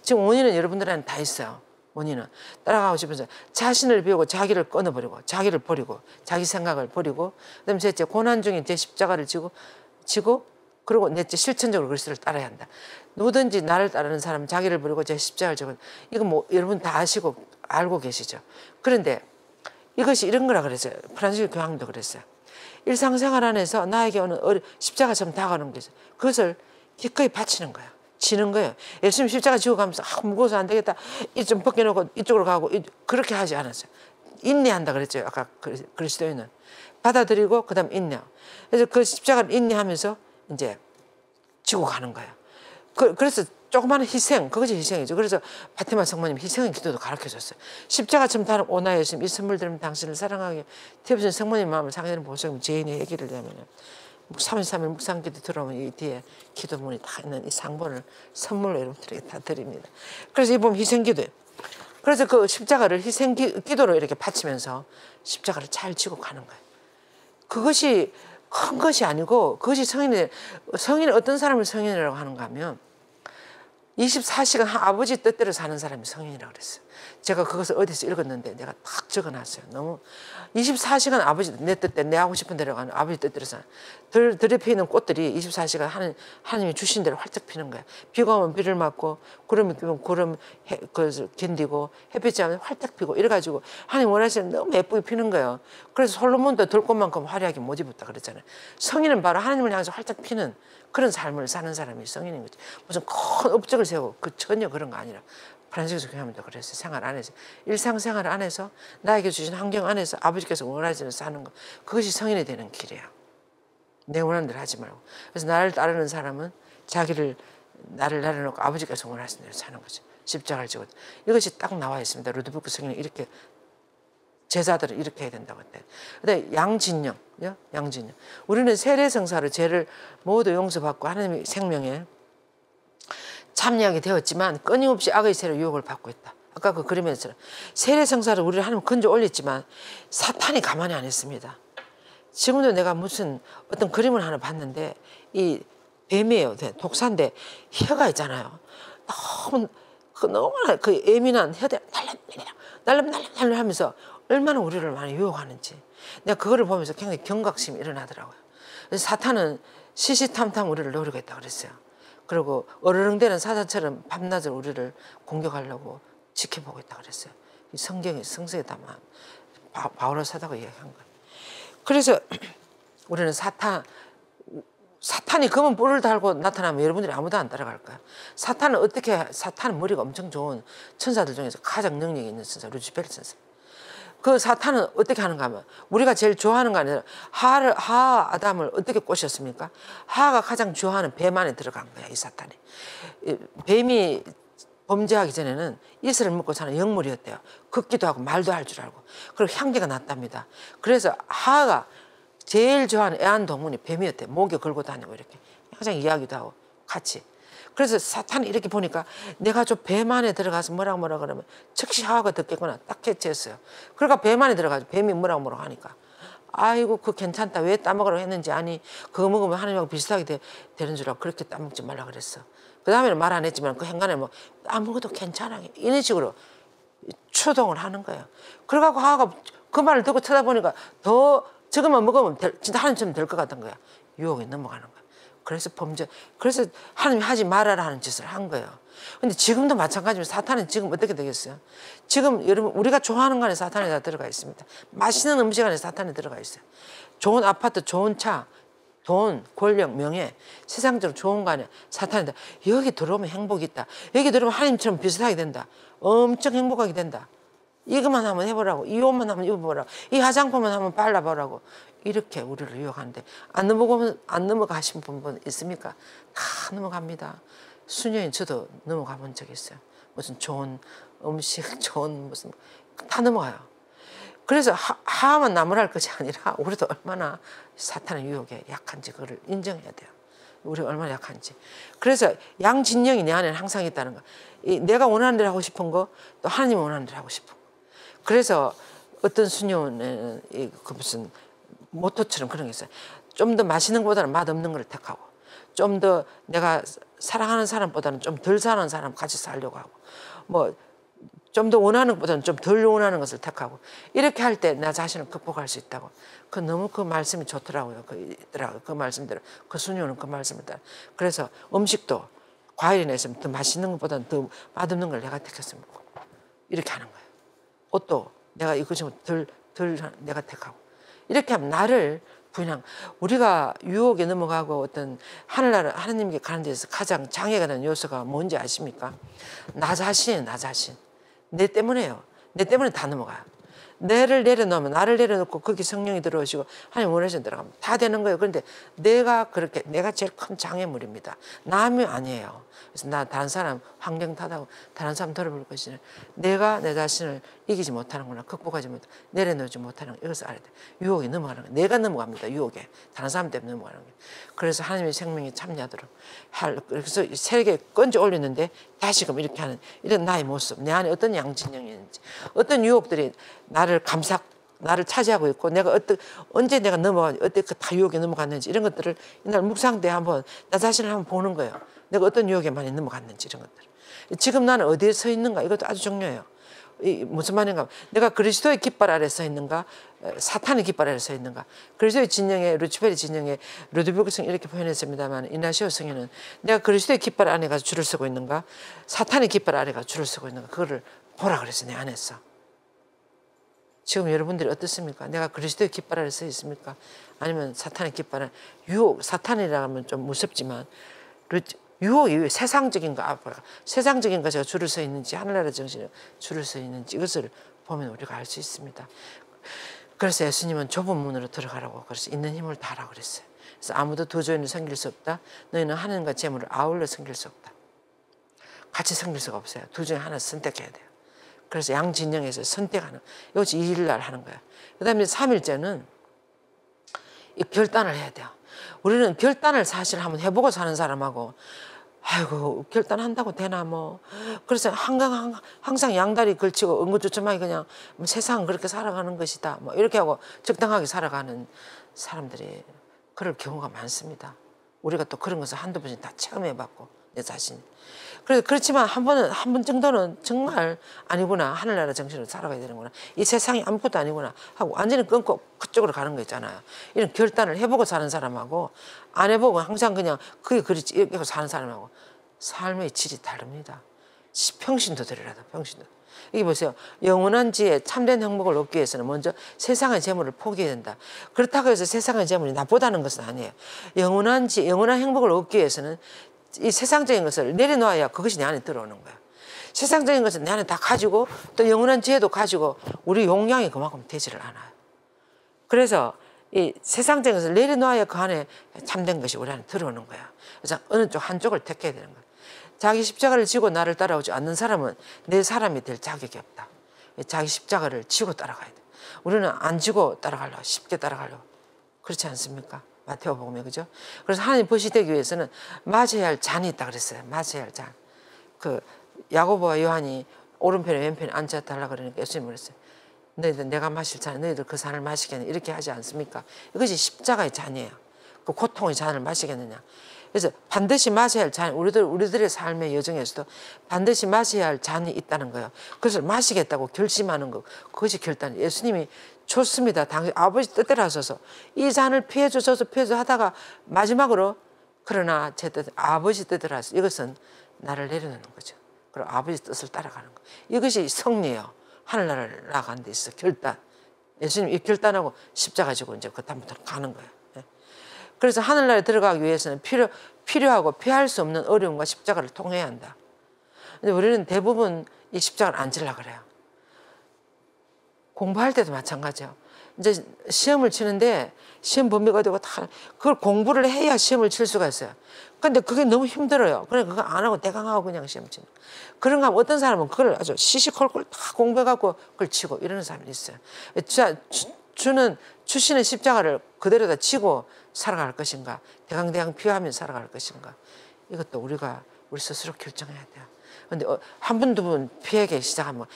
지금 원인은 여러분들한테 다 있어요. 원인은 따라가고 싶어서 자신을 비우고 자기를 끊어버리고, 자기를 버리고, 자기 생각을 버리고, 그다음에 셋째, 고난 중에 제 십자가를 지고 그리고 넷째, 실천적으로 그리스도를 따라야 한다. 누구든지 나를 따르는 사람은 자기를 버리고 제 십자가를 지고, 이거 뭐 여러분 다 아시고 알고 계시죠. 그런데 이것이 이런 거라 그랬어요. 프란시스 교황도 그랬어요. 일상생활 안에서 나에게 오는 십자가처럼 다가오는 게 있어요. 그것을 기꺼이 바치는 거예요. 지는 거예요. 예수님 십자가 지고 가면서 무거워서 안 되겠다, 이 좀 벗겨놓고 이쪽으로 가고, 그렇게 하지 않았어요. 인내한다 그랬죠. 아까 그리스도인은 받아들이고 그다음 인내. 그래서 그 십자가를 인내하면서 이제 지고 가는 거예요. 그래서 조그마한 희생, 그것이 희생이죠. 그래서 바티마 성모님 희생의 기도도 가르쳐줬어요. 십자가처럼 다른 오나 예수님, 이 선물 들으면 당신을 사랑하게 태우신 성모님 마음을 상대는 보시면 죄인의 얘기를 내면 33일 묵상기도 들어오면 이 뒤에 기도문이 다 있는 이 상본을 선물로 여러분들에게 다 드립니다. 그래서 이 보면 희생기도예요. 그래서 그 십자가를 희생기도로 이렇게 바치면서 십자가를 잘 지고 가는 거예요. 그것이 큰 것이 아니고, 그것이 성인이 어떤 사람을 성인이라고 하는가 하면 24시간 아버지 뜻대로 사는 사람이 성인이라고 그랬어요. 제가 그것을 어디서 읽었는데 내가 딱 적어놨어요. 너무 24시간 아버지 내 뜻대로, 내 하고 싶은 대로 가는 아버지 뜻대로 사는, 들에 피는 꽃들이 24시간 하나님이 주신 대로 활짝 피는 거야. 비가 오면 비를 맞고, 구름이 끼면 구름 견디고, 햇빛이 하면 활짝 피고, 이래가지고 하나님 원하시는 너무 예쁘게 피는 거예요. 그래서 솔로몬도 들꽃만큼 화려하게 못 입었다 그랬잖아요. 성인은 바로 하나님을 향해서 활짝 피는 그런 삶을 사는 사람이 성인인 거지. 무슨 큰 업적을 세우고 전혀 그런 거 아니라. 프란시스 교황도 그랬어요. 생활 안에서, 일상생활 안에서, 나에게 주신 환경 안에서 아버지께서 원하시는 사는 것, 그것이 성인이 되는 길이에요. 내 원하는 대로 하지 말고. 그래서 나를 따르는 사람은 나를 내려놓고 아버지께서 원하시는 대로 사는 거죠. 십자가를 지고. 이것이 딱 나와 있습니다. 루드부크 성인이 이렇게 제자들은 이렇게 해야 된다고 했대. 근데 양진영, 양진영. 우리는 세례성사로 죄를 모두 용서받고 하나님의 생명에 참여하게 되었지만 끊임없이 악의 세례 유혹을 받고 있다. 아까 그 그림에서 세례성사를 우리를 하나님 건져 올렸지만 사탄이 가만히 안 했습니다. 지금도 내가 무슨 어떤 그림을 하나 봤는데 이 뱀이에요. 독사인데 혀가 있잖아요. 너무나 그 예민한 혀대 날름 하면서 얼마나 우리를 많이 유혹하는지 내가 그거를 보면서 굉장히 경각심이 일어나더라고요. 그래서 사탄은 시시탐탐 우리를 노리고 있다 그랬어요. 그리고 어르렁대는 사자처럼 밤낮을 우리를 공격하려고 지켜보고 있다 그랬어요. 성경에 성서에 담아 바오로 사도가 이야기한 거예요. 그래서 우리는 사탄이 검은 뿔을 달고 나타나면 여러분들이 아무도 안 따라갈 거야. 사탄은 머리가 엄청 좋은 천사들 중에서 가장 능력이 있는 천사, 루시페르 천사. 그 사탄은 어떻게 하는가 하면 우리가 제일 좋아하는 거 아니라 하와 아담을 어떻게 꼬셨습니까? 하와가 가장 좋아하는 뱀 안에 들어간 거야, 이 사탄이. 뱀이 범죄하기 전에는 이슬을 먹고 사는 영물이었대요. 걷기도 하고 말도 할 줄 알고. 그리고 향기가 났답니다. 그래서 하와가 제일 좋아하는 애완동물이 뱀이었대. 목에 걸고 다니고 이렇게 항상 이야기도 하고 같이. 그래서 사탄이 이렇게 보니까 내가 좀 뱀 안에 들어가서 뭐라고 그러면 즉시 하와가 듣겠구나 딱 캐치했어요. 그러니까 뱀 안에 들어가서 뱀이 뭐라고 하니까 아이고 그거 괜찮다. 왜 따먹으라고 했는지 아니 그거 먹으면 하나님하고 비슷하게 되는 줄 알고 그렇게 따먹지 말라 그랬어. 그 다음에는 말 안 했지만 그 행간에 뭐 아무것도 괜찮아 이런 식으로 추동을 하는 거예요. 그래갖고 하와가 그 말을 듣고 쳐다보니까 더 저것만 먹으면 진짜 하나님처럼 될 것 같은 거야. 유혹에 넘어가는 거야. 그래서 하나님이 하지 말아라 하는 짓을 한 거예요. 근데 지금도 마찬가지로 사탄은 지금 어떻게 되겠어요? 지금 여러분 우리가 좋아하는 거 안에 사탄이 다 들어가 있습니다. 맛있는 음식 안에 사탄이 들어가 있어요. 좋은 아파트, 좋은 차, 돈, 권력, 명예, 세상적으로 좋은 거 안에 사탄이 다. 여기 들어오면 행복이 있다. 여기 들어오면 하나님처럼 비슷하게 된다. 엄청 행복하게 된다. 이것만 한번 해보라고. 이 옷만 한번 입어보라고. 이 화장품만 한번 발라보라고. 이렇게 우리를 유혹하는데 안 넘어가신 분 있습니까? 다 넘어갑니다. 수녀인 저도 넘어가 본 적이 있어요. 무슨 좋은 음식, 좋은 무슨 다 넘어가요. 그래서 하만 나무랄 것이 아니라 우리도 얼마나 사탄의 유혹에 약한지 그걸 인정해야 돼요. 우리가 얼마나 약한지. 그래서 양진영이 내 안에는 항상 있다는 거. 내가 원하는 대로 하고 싶은 거, 또 하나님이 원하는 대로 하고 싶은 거. 그래서 어떤 수녀는 그 무슨 모토처럼 그런 게 있어요. 좀 더 맛있는 것보다는 맛없는 걸 택하고 좀 더 내가 사랑하는 사람보다는 좀 덜 사랑하는 사람 같이 살려고 하고 뭐 좀 더 원하는 것보다는 좀 덜 원하는 것을 택하고 이렇게 할 때 나 자신을 극복할 수 있다고. 너무 그 말씀이 좋더라고요. 그 말씀대로 그 수녀는 그 말씀을 따라. 그래서 음식도 과일이나 있으면 더 맛있는 것보다는 더 맛없는 걸 내가 택했으면 이렇게 하는 거예요. 옷도 내가 이거 좀 덜 내가 택하고 이렇게 하면 나를 부인한 우리가 유혹에 넘어가고 어떤 하늘나라 하나님께 가는 데서 가장 장애가 되는 요소가 뭔지 아십니까? 나 자신이에요. 나 자신. 내 때문에요. 내 때문에 다 넘어가요. 나를 내려놓고 거기 성령이 들어오시고 하나님 원하시는 들어가면 다 되는 거예요. 그런데 내가 제일 큰 장애물입니다. 남이 아니에요. 그래서 나 다른 사람 환경 탓하고 다른 사람 돌아볼 것이는 내가 내 자신을 이기지 못하는구나. 극복하지 못하고 내려놓지 못하는 거. 이것을 알아야 돼. 유혹에 넘어가는 거예요. 내가 넘어갑니다. 유혹에. 다른 사람 때문에 넘어가는 거예요. 그래서 하나님의 생명이 참여하도록 그래서 세계에 건져 올리는데 다시금 이렇게 하는 이런 나의 모습. 내 안에 어떤 양진영이 있는지 어떤 유혹들이 나를 차지하고 있고 내가 언제 내가 어떻게 다 유혹에 넘어갔는지 이런 것들을 이날 묵상 때 한번 나 자신을 한번 보는 거예요. 내가 어떤 유혹에 많이 넘어갔는지 이런 것들. 지금 나는 어디에 서 있는가 이것도 아주 중요해요. 무슨 말인가? 내가 그리스도의 깃발 아래 서 있는가? 사탄의 깃발 아래 서 있는가? 그리스도의 진영에 루치페르 진영에 루드비그 성 이렇게 표현했습니다만 이나시오 성에는 내가 그리스도의 깃발 안에 가서 줄을 서고 있는가? 사탄의 깃발 아래 가서 줄을 서고 있는가? 그거를 보라 그랬어 내 안에서. 지금 여러분들이 어떻습니까? 내가 그리스도의 깃발 아래 서 있습니까? 아니면 사탄의 깃발 아래 사탄이라 하면 좀 무섭지만 유혹이 세상적인 것에 줄을 서 있는지 하늘나라 정신에 줄을 서 있는지 이것을 보면 우리가 알 수 있습니다. 그래서 예수님은 좁은 문으로 들어가라고 그래서 있는 힘을 다하라고 그랬어요. 그래서 아무도 두 주인을 섬길 수 없다. 너희는 하나님과 재물을 아울러 섬길 수 없다. 같이 섬길 수가 없어요. 둘 중에 하나 선택해야 돼요. 그래서 양진영에서 선택하는 이것이 2일 날 하는 거야. 그다음에 3일째는 이 결단을 해야 돼요. 우리는 결단을 사실 한번 해보고 사는 사람하고 아이고 결단한다고 되나 뭐 그래서 항상 양다리 걸치고 엉거주춤하게 그냥 뭐 세상은 그렇게 살아가는 것이다 뭐 이렇게 하고 적당하게 살아가는 사람들이 그럴 경우가 많습니다. 우리가 또 그런 것을 한두 번씩 다 체험해봤고 내 자신이. 그래서 그렇지만 한 번 정도는 정말 아니구나 하늘나라 정신으로 살아가야 되는구나 이 세상이 아무것도 아니구나 하고 완전히 끊고 그쪽으로 가는 거 있잖아요. 이런 결단을 해보고 사는 사람하고 안 해보고 항상 그냥 그게 그렇지 이렇게 사는 사람하고 삶의 질이 다릅니다. 평신도 들으라도 평신도. 이게 보세요. 영원한 지혜 참된 행복을 얻기 위해서는 먼저 세상의 재물을 포기해야 된다. 그렇다고 해서 세상의 재물이 나쁘다는 것은 아니에요. 영원한 행복을 얻기 위해서는 이 세상적인 것을 내려놓아야 그것이 내 안에 들어오는 거야. 세상적인 것은 내 안에 다 가지고 또 영원한 지혜도 가지고 우리 용량이 그만큼 되지를 않아요. 그래서 이 세상적인 것을 내려놓아야 그 안에 참된 것이 우리 안에 들어오는 거야. 그래서 어느 쪽 한쪽을 택해야 되는 거야. 자기 십자가를 지고 나를 따라오지 않는 사람은 내 사람이 될 자격이 없다. 자기 십자가를 지고 따라가야 돼. 우리는 안 지고 따라가려고 쉽게 따라가려고 그렇지 않습니까? 마태복음에 그죠? 그래서 하나님 벗이 되기 위해서는 맞아야 할 잔이 있다 그랬어요. 맞아야 할 잔. 그 야고보와 요한이 오른편에 왼편에 앉아달라 그러니까 예수님이 그랬어요. 너희들 내가 마실 잔 너희들 그 잔을 마시겠냐 이렇게 하지 않습니까? 이것이 십자가의 잔이에요. 그 고통의 잔을 마시겠느냐. 그래서 반드시 마셔야 할 잔, 우리들의 삶의 여정에서도 반드시 마셔야 할 잔이 있다는 거예요. 그것을 마시겠다고 결심하는 거, 그것이 결단. 예수님이 좋습니다. 당신 아버지 뜻대로 하소서. 이 잔을 피해 주셔서 하다가 마지막으로 그러나 제 뜻, 아버지 뜻대로 하소서. 이것은 나를 내려놓는 거죠. 그리고 아버지 뜻을 따라가는 거. 이것이 성리예요. 하늘나라를 나가는 데 있어 결단. 예수님 이 결단하고 십자가 지고 이제 그 다음부터 가는 거예요. 그래서 하늘나라에 들어가기 위해서는 필요하고 피할 수 없는 어려움과 십자가를 통해야 한다. 근데 우리는 대부분 이 십자가를 안 지려고 그래요. 공부할 때도 마찬가지예요. 이제 시험을 치는데 시험 범위가 되고 다 그걸 공부를 해야 시험을 칠 수가 있어요. 근데 그게 너무 힘들어요. 그러니까 그거 안 하고 대강하고 그냥 시험 치는. 그런가 하면 어떤 사람은 그걸 아주 시시콜콜 다 공부해갖고 그걸 치고 이러는 사람이 있어요. 주시는 십자가를 그대로 다 치고 살아갈 것인가, 대강대강 피하며 살아갈 것인가, 이것도 우리 스스로 결정해야 돼요. 근데 한 분, 두 분 피하기 시작하면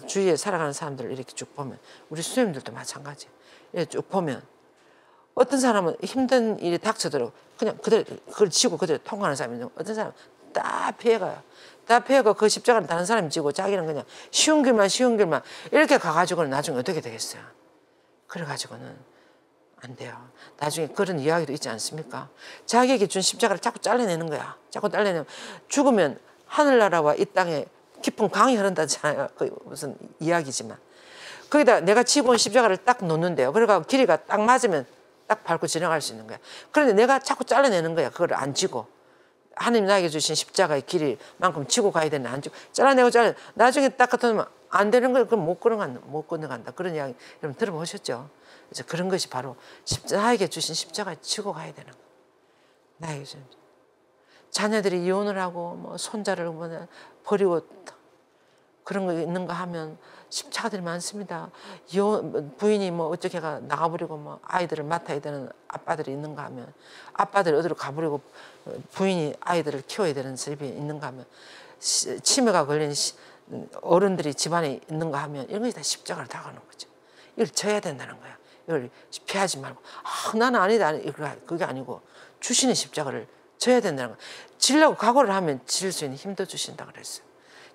주위에 살아가는 사람들을 이렇게 쭉 보면 우리 수녀님들도 마찬가지. 이렇게 쭉 보면 어떤 사람은 힘든 일이 닥쳐들어 그냥 그대로 그걸 치고 그대로 통과하는 사람이 있는 어떤 사람은 다 피해가요. 다 피해가 그 십자가는 다른 사람이 지고 자기는 그냥 쉬운 길만 이렇게 가가지고는 나중에 어떻게 되겠어요? 그래가지고는 안 돼요. 나중에 그런 이야기도 있지 않습니까? 자기에게 준 십자가를 자꾸 잘라내는 거야. 자꾸 잘라내면 죽으면 하늘나라와 이 땅에 깊은 강이 흐른다잖아요. 그 무슨 이야기지만. 거기다 내가 지고 온 십자가를 딱 놓는데요. 그러니까 길이가 딱 맞으면 딱 밟고 지나갈 수 있는 거야. 그런데 내가 자꾸 잘라내는 거야. 그걸 안 지고. 하나님 나에게 주신 십자가의 길이만큼 지고 가야 되는데 안 지고 잘라내고 나중에 딱 갖다 놓으면 안 되는 걸 그럼 못 건너간다. 그런 이야기 여러분 들어보셨죠? 그래서 그런 것이 바로 나에게 주신 십자가 지고 가야 되는 거예요. 나에게 주신 자녀들이 이혼을 하고 뭐 손자를 버리고 그런 거 있는가 하면 십자가들이 많습니다. 부인이 뭐 어떻게가 나가버리고 뭐 아이들을 맡아야 되는 아빠들이 있는가 하면 아빠들이 어디로 가버리고 부인이 아이들을 키워야 되는 집이 있는가 하면 치매가 걸린 어른들이 집안에 있는가 하면 이런 것이 다 십자가를 다가는 거죠. 이걸 져야 된다는 거야. 이걸 피하지 말고 나는 아니다. 그게 아니고 주시는 십자가를 져야 된다는 거야. 지려고 각오를 하면 질 수 있는 힘도 주신다 그랬어요.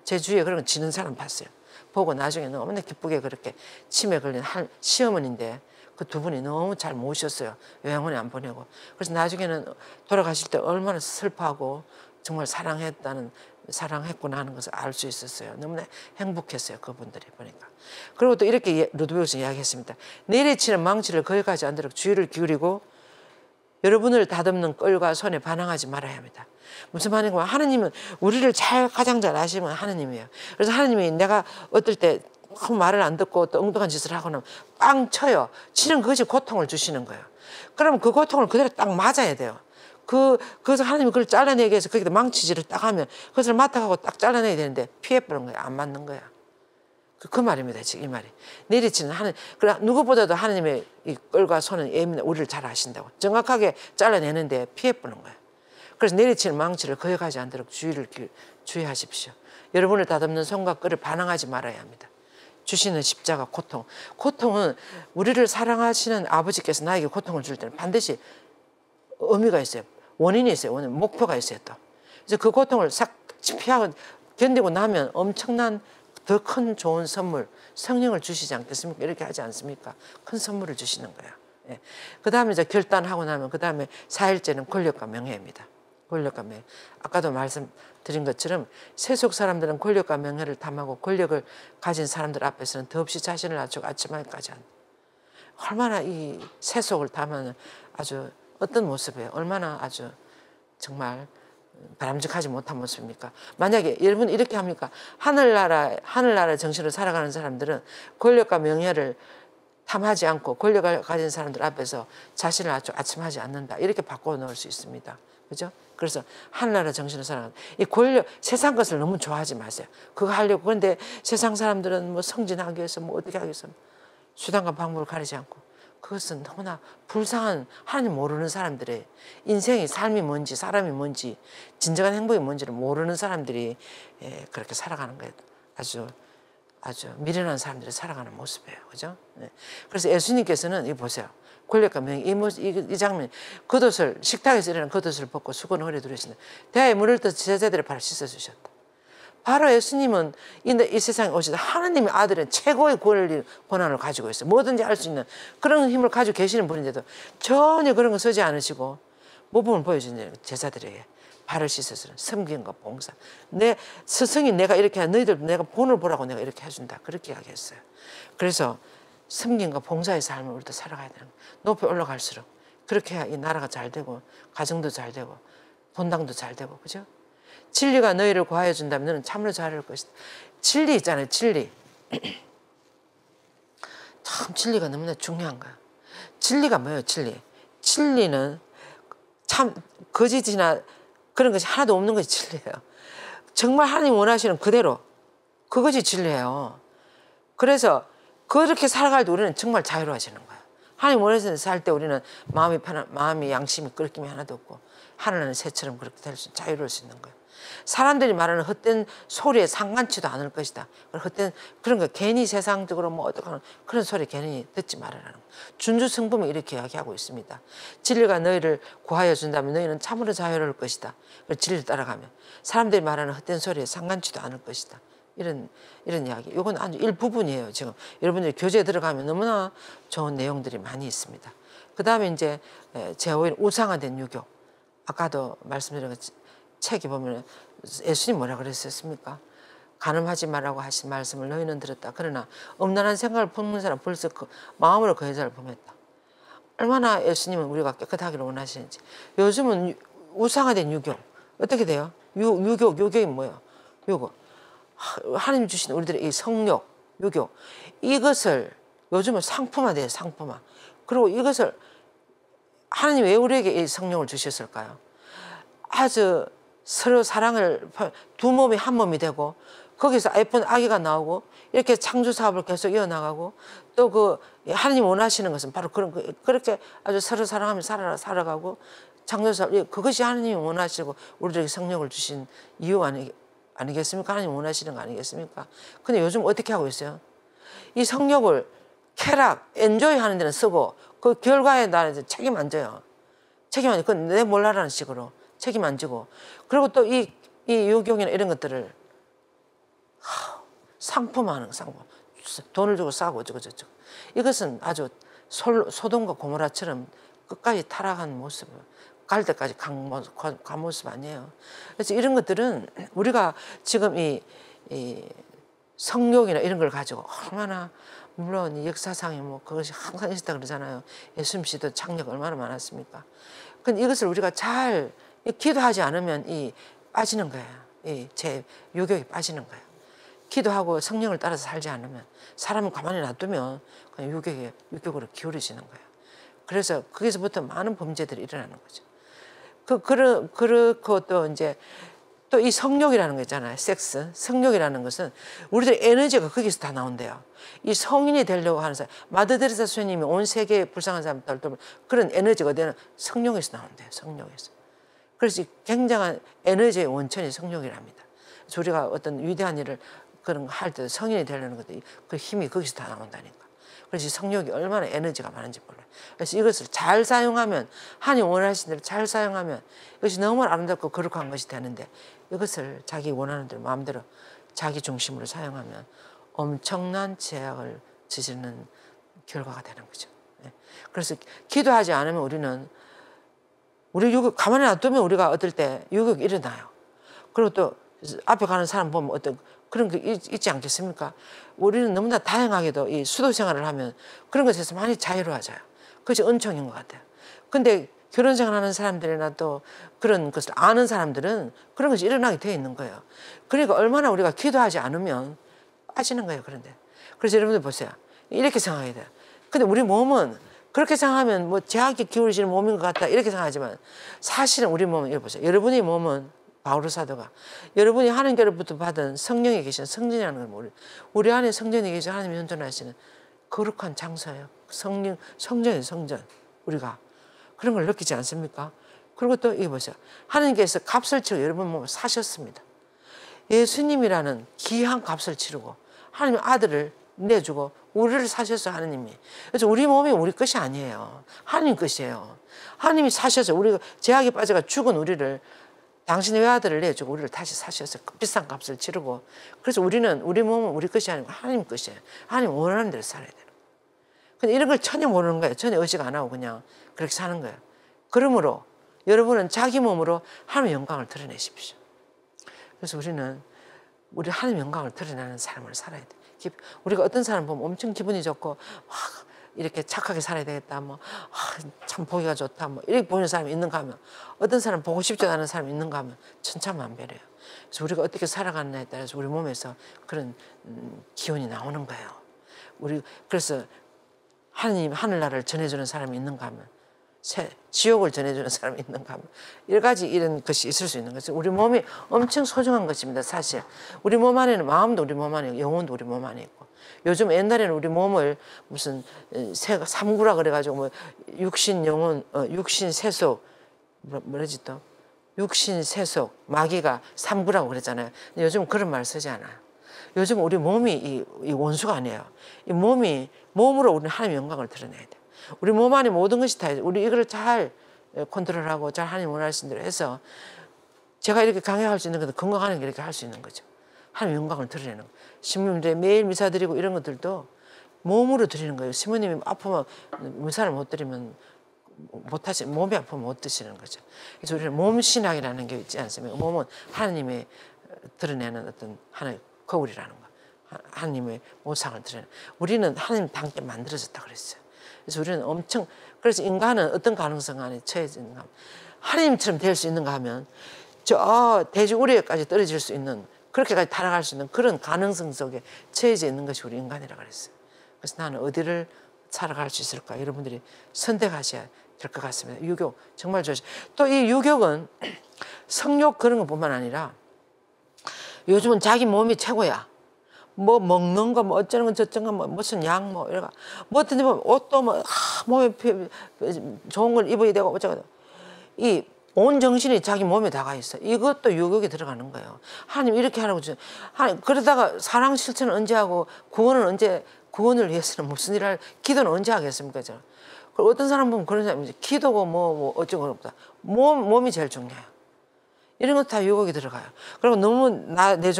제 주위에 그런 거 지는 사람 봤어요. 보고 나중에 너무나 기쁘게 그렇게 치매 걸린 시어머니인데 그 두 분이 너무 잘 모셨어요. 요양원에 안 보내고. 그래서 나중에는 돌아가실 때 얼마나 슬퍼하고 정말 사랑했구나 하는 것을 알 수 있었어요. 너무나 행복했어요. 그분들이 보니까. 그리고 또 이렇게 루드베우스는 이야기했습니다. 내리치는 망치를 거기까지 않도록 주의를 기울이고 여러분을 다듬는 껄과 손에 반항하지 말아야 합니다. 무슨 말인가 하나님은 우리를 가장 잘 아시는 하나님이에요. 그래서 하나님이 내가 어떨 때 말을 안 듣고 또 엉뚱한 짓을 하고 나면 빵 쳐요. 치는 그것이 고통을 주시는 거예요. 그러면 그 고통을 그대로 딱 맞아야 돼요. 그래서 하나님이 그걸 잘라내기 위해서 거기다 망치질을 딱 하면 그것을 맡아가고 딱 잘라내야 되는데 피해버린 거야. 안 맞는 거야. 그 말입니다. 지금 이 말이. 내리치는 하나님. 그래, 누구보다도 하나님의 이 꼴과 손은 예민해. 우리를 잘 아신다고. 정확하게 잘라내는데 피해보는 거예요. 그래서 내리치는 망치를 거역하지 않도록 주의하십시오. 여러분을 다듬는 손과 꼴을 반항하지 말아야 합니다. 주시는 십자가 고통. 고통은 우리를 사랑하시는 아버지께서 나에게 고통을 줄 때는 반드시 의미가 있어요. 원인이 있어요. 목표가 있어요. 또. 그래서 그 고통을 싹 피하고 견디고 나면 엄청난 더 큰 좋은 선물, 성령을 주시지 않겠습니까? 이렇게 하지 않습니까? 큰 선물을 주시는 거예요. 예. 그 다음에 이제 결단하고 나면 그 다음에 4일째는 권력과 명예입니다. 권력과 명예. 아까도 말씀드린 것처럼 세속 사람들은 권력과 명예를 탐하고 권력을 가진 사람들 앞에서는 더없이 자신을 낮추고 아첨하기까지 한다. 얼마나 이 세속을 탐하는 아주 어떤 모습이에요? 얼마나 아주 정말 바람직하지 못한 모습입니까? 만약에 여러분 이렇게 합니까? 하늘나라 정신으로 살아가는 사람들은 권력과 명예를 탐하지 않고 권력을 가진 사람들 앞에서 자신을 아주 아첨하지 않는다. 이렇게 바꿔 놓을 수 있습니다. 그죠? 그래서 하늘나라 정신으로 살아가는 이 권력, 세상 것을 너무 좋아하지 마세요. 그거 하려고. 그런데 세상 사람들은 뭐 성진하기 위해서 뭐 어떻게 하기 위해서 수단과 방법을 가리지 않고 그것은 너무나 불쌍한 하나님 모르는 사람들의 인생이 삶이 뭔지 사람이 뭔지 진정한 행복이 뭔지를 모르는 사람들이 그렇게 살아가는 거예요. 아주 미련한 사람들이 살아가는 모습이에요. 그죠? 네. 그래서 예수님께서는 이 보세요. 권력과 명예 이 장면 겉옷을 식탁에서 일어난 겉옷을 벗고 수건을 허리에 두르시는 대야에 물을 떠 제자들의 발을 씻어주셨다. 바로 예수님은 이 세상에 오시다 하나님의 아들은 최고의 권한을 가지고 있어요. 뭐든지 할 수 있는 그런 힘을 가지고 계시는 분인데도 전혀 그런 거 쓰지 않으시고 모범을 보여주는 제자들에게 발을 씻어주는 섬김과 봉사. 내 스승이 내가 이렇게 해 너희들 내가 본을 보라고 내가 이렇게 해준다. 그렇게 이야기했어요. 그래서 섬김과 봉사의 삶을 우리도 살아가야 되는 거예요. 높이 올라갈수록 그렇게 해야 이 나라가 잘 되고 가정도 잘 되고 본당도 잘 되고 그죠? 진리가 너희를 구하여 준다면 너는 참으로 잘할 것이다. 진리 있잖아요. 진리. 참 진리가 너무나 중요한 거야. 진리가 뭐예요? 진리. 진리는 참 거짓이나 그런 것이 하나도 없는 것이 진리예요. 정말 하나님 원하시는 그대로 그것이 진리예요. 그래서 그렇게 살아갈 때 우리는 정말 자유로워지는 거예요. 하나님 원하시는 살 때 우리는 마음이 양심이 끓김이 하나도 없고 하늘나는 새처럼 그렇게 될 수 자유로울 수 있는 거예요. 사람들이 말하는 헛된 소리에 상관치도 않을 것이다. 헛된 그런 거 괜히 세상적으로 뭐 어떻게 하는 그런 소리 괜히 듣지 말아라는 거. 준주성품이 이렇게 이야기하고 있습니다. 진리가 너희를 구하여 준다면 너희는 참으로 자유로울 것이다. 진리를 따라가면 사람들이 말하는 헛된 소리에 상관치도 않을 것이다. 이런 이야기. 이건 아주 일부분이에요. 지금 여러분들이 교재에 들어가면 너무나 좋은 내용들이 많이 있습니다. 그 다음에 이제 제5일 우상화된 유교. 아까도 말씀드린 것 책이 보면 예수님 뭐라 그랬었습니까? 간음하지 말라고 하신 말씀을 너희는 들었다. 그러나 엄란한 생각을 품는 사람 벌써 그 마음으로 그 여자를 범했다. 얼마나 예수님은 우리가 깨끗하기를 원하시는지. 요즘은 우상화된 유교. 어떻게 돼요? 유교이 뭐예요? 유교. 하나님 주신 우리들의 이 성욕, 유교. 이것을 요즘은 상품화돼요. 상품화. 그리고 이것을 하나님 왜 우리에게 이 성령을 주셨을까요? 아주 서로 사랑을 두 몸이 한 몸이 되고 거기서 예쁜 아기가 나오고 이렇게 창조 사업을 계속 이어나가고 또 그 하나님 원하시는 것은 바로 그렇게 아주 서로 사랑하며 살아가고 창조 사업 그것이 하나님이 원하시고 우리들에게 성령을 주신 이유 아니겠습니까? 하나님 원하시는 거 아니겠습니까? 근데 요즘 어떻게 하고 있어요? 이 성욕을 쾌락, 엔조이 하는 데는 쓰고 그 결과에 나는 책임 안 져요. 책임 안 져. 그건 내 몰라라는 식으로 책임 안 지고 그리고 또 이 유경이나 이런 것들을 상품화하는 상품 돈을 주고 싸고 어쩌고저쩌고 이것은 아주 소돔과 고모라처럼 끝까지 타락한 모습 갈 때까지 간 모습 아니에요. 그래서 이런 것들은 우리가 지금 이 성욕이나 이런 걸 가지고 얼마나 물론 이 역사상에 뭐 그것이 항상 있었다 그러잖아요. 예수님 씨도 장력 얼마나 많았습니까? 근데 이것을 우리가 잘 기도하지 않으면 빠지는 거예요. 제 유교에 빠지는 거예요. 기도하고 성령을 따라서 살지 않으면 사람을 가만히 놔두면 그냥 유교로 기울어지는 거예요. 그래서 거기서부터 많은 범죄들이 일어나는 거죠. 그렇고 또 이제 또 이 성욕이라는 거 있잖아요. 섹스. 성욕이라는 것은 우리들 에너지가 거기서 다 나온대요. 이 성인이 되려고 하는 사람, 마더 데레사 스님이 온 세계에 불쌍한 사람들 그런 에너지가 어디는 성욕에서 나온대요. 성욕에서. 그래서 굉장한 에너지의 원천이 성욕이랍니다. 그래서 우리가 어떤 위대한 일을 그런 거 할 때 성인이 되려는 것도 그 힘이 거기서 다 나온다니까. 그래서 성욕이 얼마나 에너지가 많은지 몰라요. 그래서 이것을 잘 사용하면, 하나님 원하신 대로 잘 사용하면 이것이 너무 아름답고 거룩한 것이 되는데, 이것을 자기 원하는 대로 마음대로 자기 중심으로 사용하면 엄청난 제약을 저지르는 결과가 되는 거죠. 그래서 기도하지 않으면 우리 유혹 가만히 놔두면 우리가 어떨 때 유혹이 일어나요. 그리고 또 앞에 가는 사람 보면 어떤 그런 게 있지 않겠습니까? 우리는 너무나 다양하게도 이 수도 생활을 하면 그런 것에서 많이 자유로워져요. 그것이 은총인 것 같아요. 근데 결혼 생활하는 사람들이나 또 그런 것을 아는 사람들은 그런 것이 일어나게 되어 있는 거예요. 그러니까 얼마나 우리가 기도하지 않으면 빠지는 거예요. 그런데. 그래서 여러분들 보세요. 이렇게 생각해야 돼요. 근데 우리 몸은 그렇게 생각하면 뭐 제약이 기울어지는 몸인 것 같다 이렇게 생각하지만 사실은 우리 몸은 이거 보세요. 여러분의 몸은 바오로 사도가 여러분이 하나님께로부터 받은 성령에 계신 성전이라는 걸 모르요. 우리 안에 성전에 계신 하나님이 현존하시는 거룩한 장소예요. 성전이에요. 성전. 우리가. 그런 걸 느끼지 않습니까? 그리고 또 이거 보세요. 하나님께서 값을 치고 여러분 몸을 사셨습니다. 예수님이라는 귀한 값을 치르고 하나님 아들을 내주고 우리를 사셨어요. 하나님이. 그래서 우리 몸이 우리 것이 아니에요. 하나님 것이에요. 하나님이 사셔서 우리가 제약에 빠져가 죽은 우리를 당신의 외아들을 내주고 우리를 다시 사셔서 비싼 값을 치르고 그래서 우리 몸은 우리 것이 아니고 하나님 것이에요. 하나님 원하는 대로 살아야 돼요. 근데 이런 걸 전혀 모르는 거예요. 전혀 의식 안 하고 그냥 그렇게 사는 거예요. 그러므로 여러분은 자기 몸으로 하나님의 영광을 드러내십시오. 그래서 우리 하나님의 영광을 드러내는 삶을 살아야 돼요. 우리가 어떤 사람 보면 엄청 기분이 좋고 막 이렇게 착하게 살아야 되겠다. 참 보기가 좋다. 이렇게 보는 사람이 있는가 하면 어떤 사람 보고 싶지 않은 사람이 있는가 하면 천차만별이에요. 그래서 우리가 어떻게 살아가느냐에 따라서 우리 몸에서 그런 기운이 나오는 거예요. 그래서 하나님 하늘나라를 전해주는 사람이 있는가 하면 지옥을 전해주는 사람이 있는가 하면 여러 가지 이런 것이 있을 수 있는 거죠. 우리 몸이 엄청 소중한 것입니다. 사실 우리 몸 안에는 마음도 우리 몸 안에 있고 영혼도 우리 몸 안에 있고 요즘 옛날에는 우리 몸을 무슨 삼구라 그래가지고 뭐 육신 영혼 육신 세속 뭐라지 또 육신 세속 마귀가 삼구라고 그랬잖아요. 근데 요즘 그런 말 쓰지 않아요. 요즘 우리 몸이 이 원수가 아니에요. 이 몸으로 우리는 하나님의 영광을 드러내야 돼요. 우리 몸 안에 모든 것이 다 우리 이걸 잘 컨트롤하고 잘 하나님 원하신 대로 해서 제가 이렇게 강요할 수 있는 것도 건강하는 게 이렇게 할 수 있는 거죠. 하나님의 영광을 드러내는 거. 신부님들 매일 미사 드리고 이런 것들도 몸으로 드리는 거예요. 신부님이 아프면 미사를 못 드리면 몸이 아프면 못 드시는 거죠. 그래서 우리는 몸신학이라는 게 있지 않습니까? 몸은 하나님의 드러내는 어떤 하나의 거울이라는 거. 하나님의 모상을 드러내는. 우리는 하나님 닮게 만들어졌다 그랬어요. 그래서 우리는 그래서 인간은 어떤 가능성 안에 처해지는가 하면 하나님처럼 될 수 있는가 하면 저 돼지우리에까지 떨어질 수 있는 그렇게까지 타락할 수 있는 그런 가능성 속에 처해져 있는 것이 우리 인간이라고 그랬어요. 그래서 나는 어디를 살아갈 수 있을까? 여러분들이 선택하셔야 될 것 같습니다. 유교 정말 좋죠. 또 이 유교는 성욕 그런 것뿐만 아니라 요즘은 자기 몸이 최고야. 뭐 먹는 거, 뭐 어쩌는 건 저쩌는 건 뭐 무슨 약 뭐 이래가 뭐든지 뭐 옷도 뭐 몸에 좋은 걸 입어야 되고 어쩌고 이 온 정신이 자기 몸에 다가 있어. 이것도 유혹에 들어가는 거예요. 하나님 이렇게 하라고 주죠. 그러다가 사랑 실천은 언제 하고 구원을 위해서는 무슨 일을 기도는 언제 하겠습니까? 그리고 어떤 사람 보면 그런 사람이 기도고 뭐 어쩌고 그럽다. 몸이 제일 중요해요. 이런 것 다 유혹에 들어가요. 그리고 너무 내한테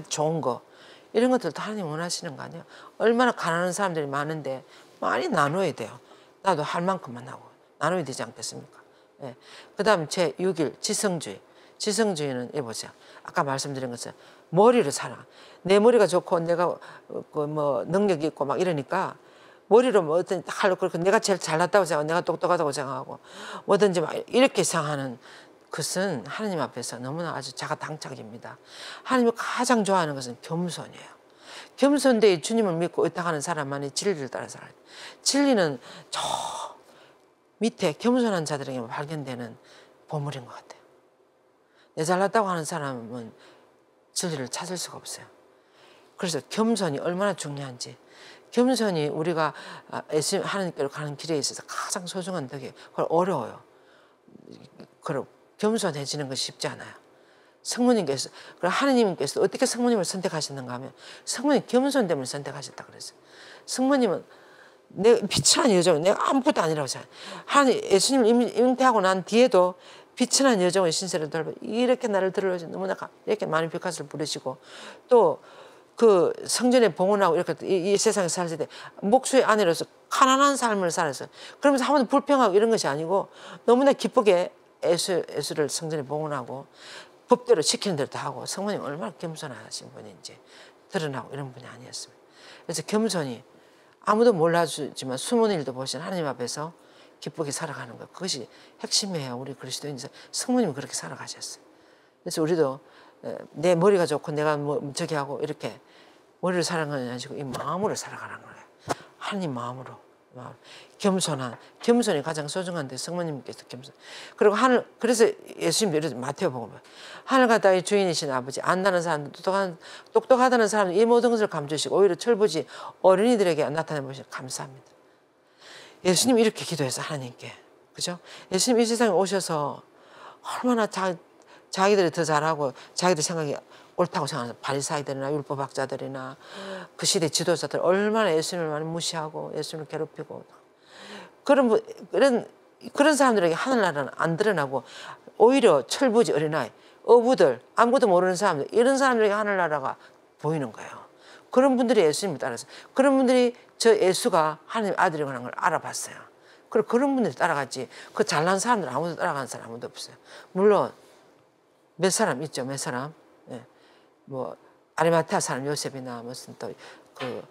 좋은 거 이런 것들도 하나님 원하시는 거 아니에요. 얼마나 가난한 사람들이 많은데 많이 나눠야 돼요. 나도 할 만큼만 하고 나눠야 되지 않겠습니까? 예. 그 다음 제6일 지성주의. 지성주의는 해보세요. 아까 말씀드린 것처럼 머리를 살아. 내 머리가 좋고 내가 뭐 능력이 있고 막 이러니까 머리로 뭐 어떤 하려고 내가 제일 잘났다고 생각하고 내가 똑똑하다고 생각하고 뭐든지 막 이렇게 생각하는 그것은 하나님 앞에서 너무나 아주 자가당착입니다. 하나님이 가장 좋아하는 것은 겸손이에요. 겸손되이 주님을 믿고 의탁하는 사람만이 진리를 따라 살아요. 진리는 저 밑에 겸손한 자들에게 발견되는 보물인 것 같아요. 내 잘났다고 하는 사람은 진리를 찾을 수가 없어요. 그래서 겸손이 얼마나 중요한지, 겸손이 우리가 하나님께로 가는 길에 있어서 가장 소중한 덕이에요. 그걸 어려워요. 그럼 겸손해지는 것이 쉽지 않아요. 성모님께서, 그럼 하느님께서 어떻게 성모님을 선택하셨는가 하면 성모님 겸손됨을 선택하셨다 그랬어요. 성모님은 내 비천한 여정, 내가 아무것도 아니라고 생각해요. 예수님을 잉태하고 난 뒤에도 비천한 여정의 신세를 돌봐 이렇게 나를 들어주셔서 너무나 이렇게 많은 빛값을 부르시고, 또 그 성전에 봉헌하고 이렇게 이 세상에 살 때 목수의 아내로서 가난한 삶을 살았어요. 그러면서 한 번도 불평하고 이런 것이 아니고 너무나 기쁘게 예수를 성전에 봉헌하고 법대로 시키는 대로 다 하고, 성모님 얼마나 겸손하신 분인지 드러나고 이런 분이 아니었습니다. 그래서 겸손이 아무도 몰라주지만 숨은 일도 보신 하나님 앞에서 기쁘게 살아가는 것, 그것이 핵심이에요. 우리 그리스도인들 성모님은 그렇게 살아가셨어요. 그래서 우리도 내 머리가 좋고 내가 뭐 저기 하고 이렇게 머리를 살아가는 게 아니고 이 마음으로 살아가는 거예요. 하나님 마음으로. 겸손이 가장 소중한데 성모님께서 겸손. 그리고 그래서 예수님도 이러죠. 마태복음 하늘과 땅의 주인이신 아버지, 안다는 사람, 똑똑하다는 사람 이 모든 것을 감추시고 오히려 철부지 어린이들에게 나타내 보시니 감사합니다. 예수님이 이렇게 기도해서 하나님께, 그죠? 예수님 이 세상에 오셔서 얼마나 자기들이 더 잘하고 자기들 생각이 옳다고 생각하는 바리사이들이나 율법학자들이나 그 시대 지도자들 얼마나 예수님을 많이 무시하고 예수님을 괴롭히고, 그런 사람들에게 하늘나라는 안 드러나고 오히려 철부지 어린아이, 어부들, 아무것도 모르는 사람들, 이런 사람들에게 하늘나라가 보이는 거예요. 그런 분들이 예수님을 따라서, 그런 분들이 저 예수가 하나님 아들이라는 걸 알아봤어요. 그리고 그런 분들이 따라갔지, 그 잘난 사람들 아무도 따라가는 사람 아무도 없어요. 물론 몇 사람 있죠, 몇 사람. 예. 뭐 아리마테아 사람 요셉이나 무슨 또 그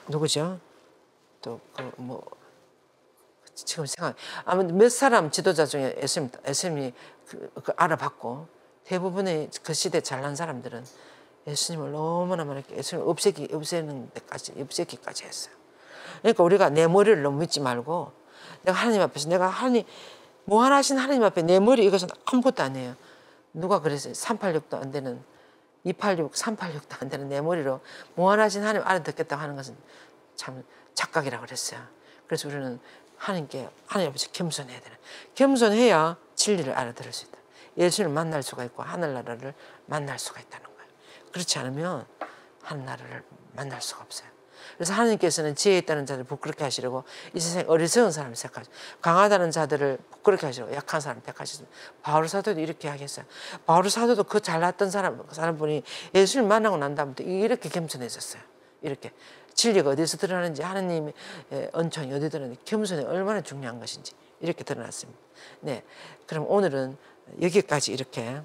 누구죠? 또 그 뭐 지금 아무튼 몇 사람 지도자 중에 예수님이 그 알아봤고, 대부분의 그 시대 잘난 사람들은 예수님을 너무나 많이 예수님을 없애는 데까지 없애기까지 했어요. 그러니까 우리가 내 머리를 너무 믿지 말고, 내가 하나님 앞에서 무한하신 하나님 앞에 내 머리 이것은 아무것도 아니에요. 누가 그랬어요? 386도 안 되는 286, 386도 안 되는 내 머리로 무한하신 하나님 알아듣겠다고 하는 것은 참 착각이라고 그랬어요. 그래서 우리는 하나님 앞에서 겸손해야 되는. 겸손해야 진리를 알아들을 수 있다. 예수를 만날 수가 있고 하늘나라를 만날 수가 있다는 거예요. 그렇지 않으면 하늘나라를 만날 수가 없어요. 그래서 하나님께서는 지혜 있다는 자들을 부끄럽게 하시려고 이 세상에 어리석은 사람을 택하시고, 강하다는 자들을 부끄럽게 하시려고 약한 사람을 택하셨습니다. 바울 사도도 이렇게 하겠어요. 바울 사도도 그 잘났던 사람분이 예수를 만나고 난 다음부터 이렇게 겸손해졌어요. 이렇게 진리가 어디서 드러나는지, 하나님의 은총이 어디 드러나는지, 겸손이 얼마나 중요한 것인지 이렇게 드러났습니다. 네, 그럼 오늘은 여기까지 이렇게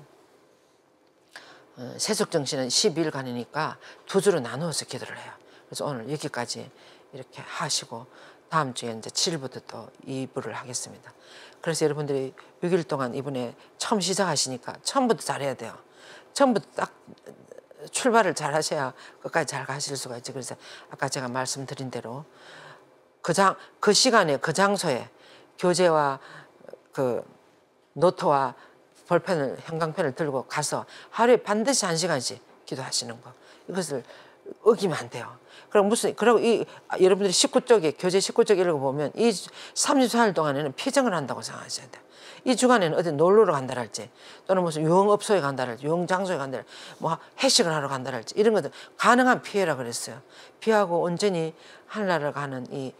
세속정신은 12일간이니까 두 주로 나누어서 기도를 해요. 그래서 오늘 여기까지 이렇게 하시고 다음 주에 이제 7일부터 또 2부를 하겠습니다. 그래서 여러분들이 6일 동안 이번에 처음 시작하시니까 처음부터 잘해야 돼요. 처음부터 딱 출발을 잘 하셔야 끝까지 잘 가실 수가 있죠. 그래서 아까 제가 말씀드린 대로 그 시간에 그 장소에 교재와 그 노트와 볼펜을 형광펜을 들고 가서 하루에 반드시 1시간씩 기도하시는 거, 이것을 어기면 안 돼요. 그리고 여러분들이 19쪽에 교재 19쪽 읽어보면 이 34일 동안에는 피정을 한다고 생각하셔야 돼요. 이 주간에는 어디 놀러를 간다랄지, 또는 무슨 유흥업소에 간다랄지, 유흥장소에 간다랄지, 뭐 회식을 하러 간다랄지, 이런 것들 가능한 피해라 그랬어요. 피하고 온전히 하늘나라를 가는 이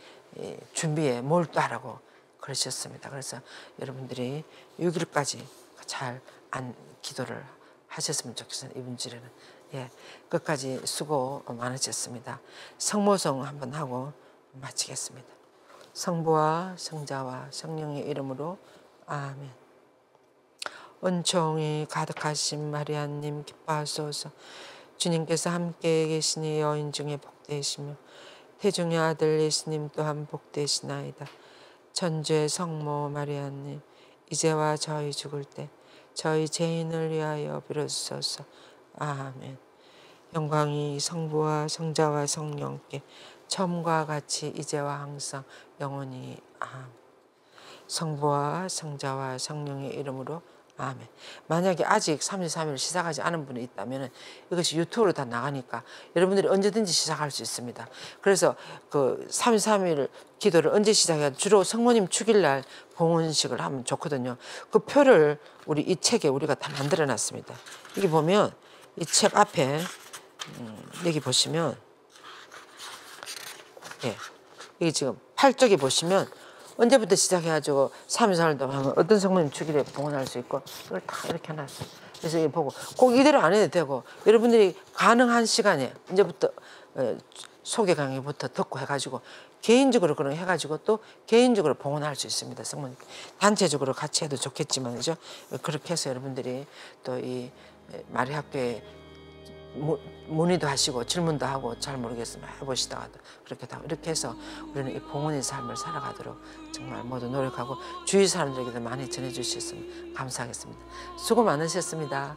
준비에 몰두하라고 그러셨습니다. 그래서 여러분들이 6일까지 잘 기도를 하셨으면 좋겠어요. 이번 주에는. 예, 끝까지 수고 많으셨습니다. 성모성 한번 하고 마치겠습니다. 성부와 성자와 성령의 이름으로 아멘. 은총이 가득하신 마리아님 기뻐하소서. 주님께서 함께 계시니 여인 중에 복되시며 태중의 아들 예수님 또한 복되시나이다. 천주의 성모 마리아님, 이제와 저희 죽을 때 저희 죄인을 위하여 빌어주소서. 아멘. 영광이 성부와 성자와 성령께 처음과 같이 이제와 항상 영원히 아멘. 성부와 성자와 성령의 이름으로 아멘. 만약에 아직 33일 시작하지 않은 분이 있다면 이것이 유튜브로 다 나가니까 여러분들이 언제든지 시작할 수 있습니다. 그래서 그 33일 기도를 언제 시작해야 주로 성모님 축일날 봉헌식을 하면 좋거든요. 그 표를 우리 이 책에 우리가 다 만들어 놨습니다. 여기 보면 이 책 앞에 여기 보시면 예, 여기 지금 8쪽에 보시면 언제부터 시작해가지고 3일을 동안 하면 어떤 성모님 축일에 봉헌할 수 있고 이걸 다 이렇게 해놨어요. 그래서 이거 보고 꼭 이대로 안 해도 되고 여러분들이 가능한 시간에 이제부터 소개 강의부터 듣고 해가지고 개인적으로 그런 해가지고 또 개인적으로 봉헌할 수 있습니다. 성모님 단체적으로 같이 해도 좋겠지만 그죠? 그렇게 해서 여러분들이 또 이 마리학교에 문의도 하시고 질문도 하고 잘 모르겠으면 해보시다가도 그렇게 다 이렇게 해서 우리는 이 봉헌의 삶을 살아가도록 정말 모두 노력하고 주위 사람들에게도 많이 전해주셨으면 감사하겠습니다. 수고 많으셨습니다.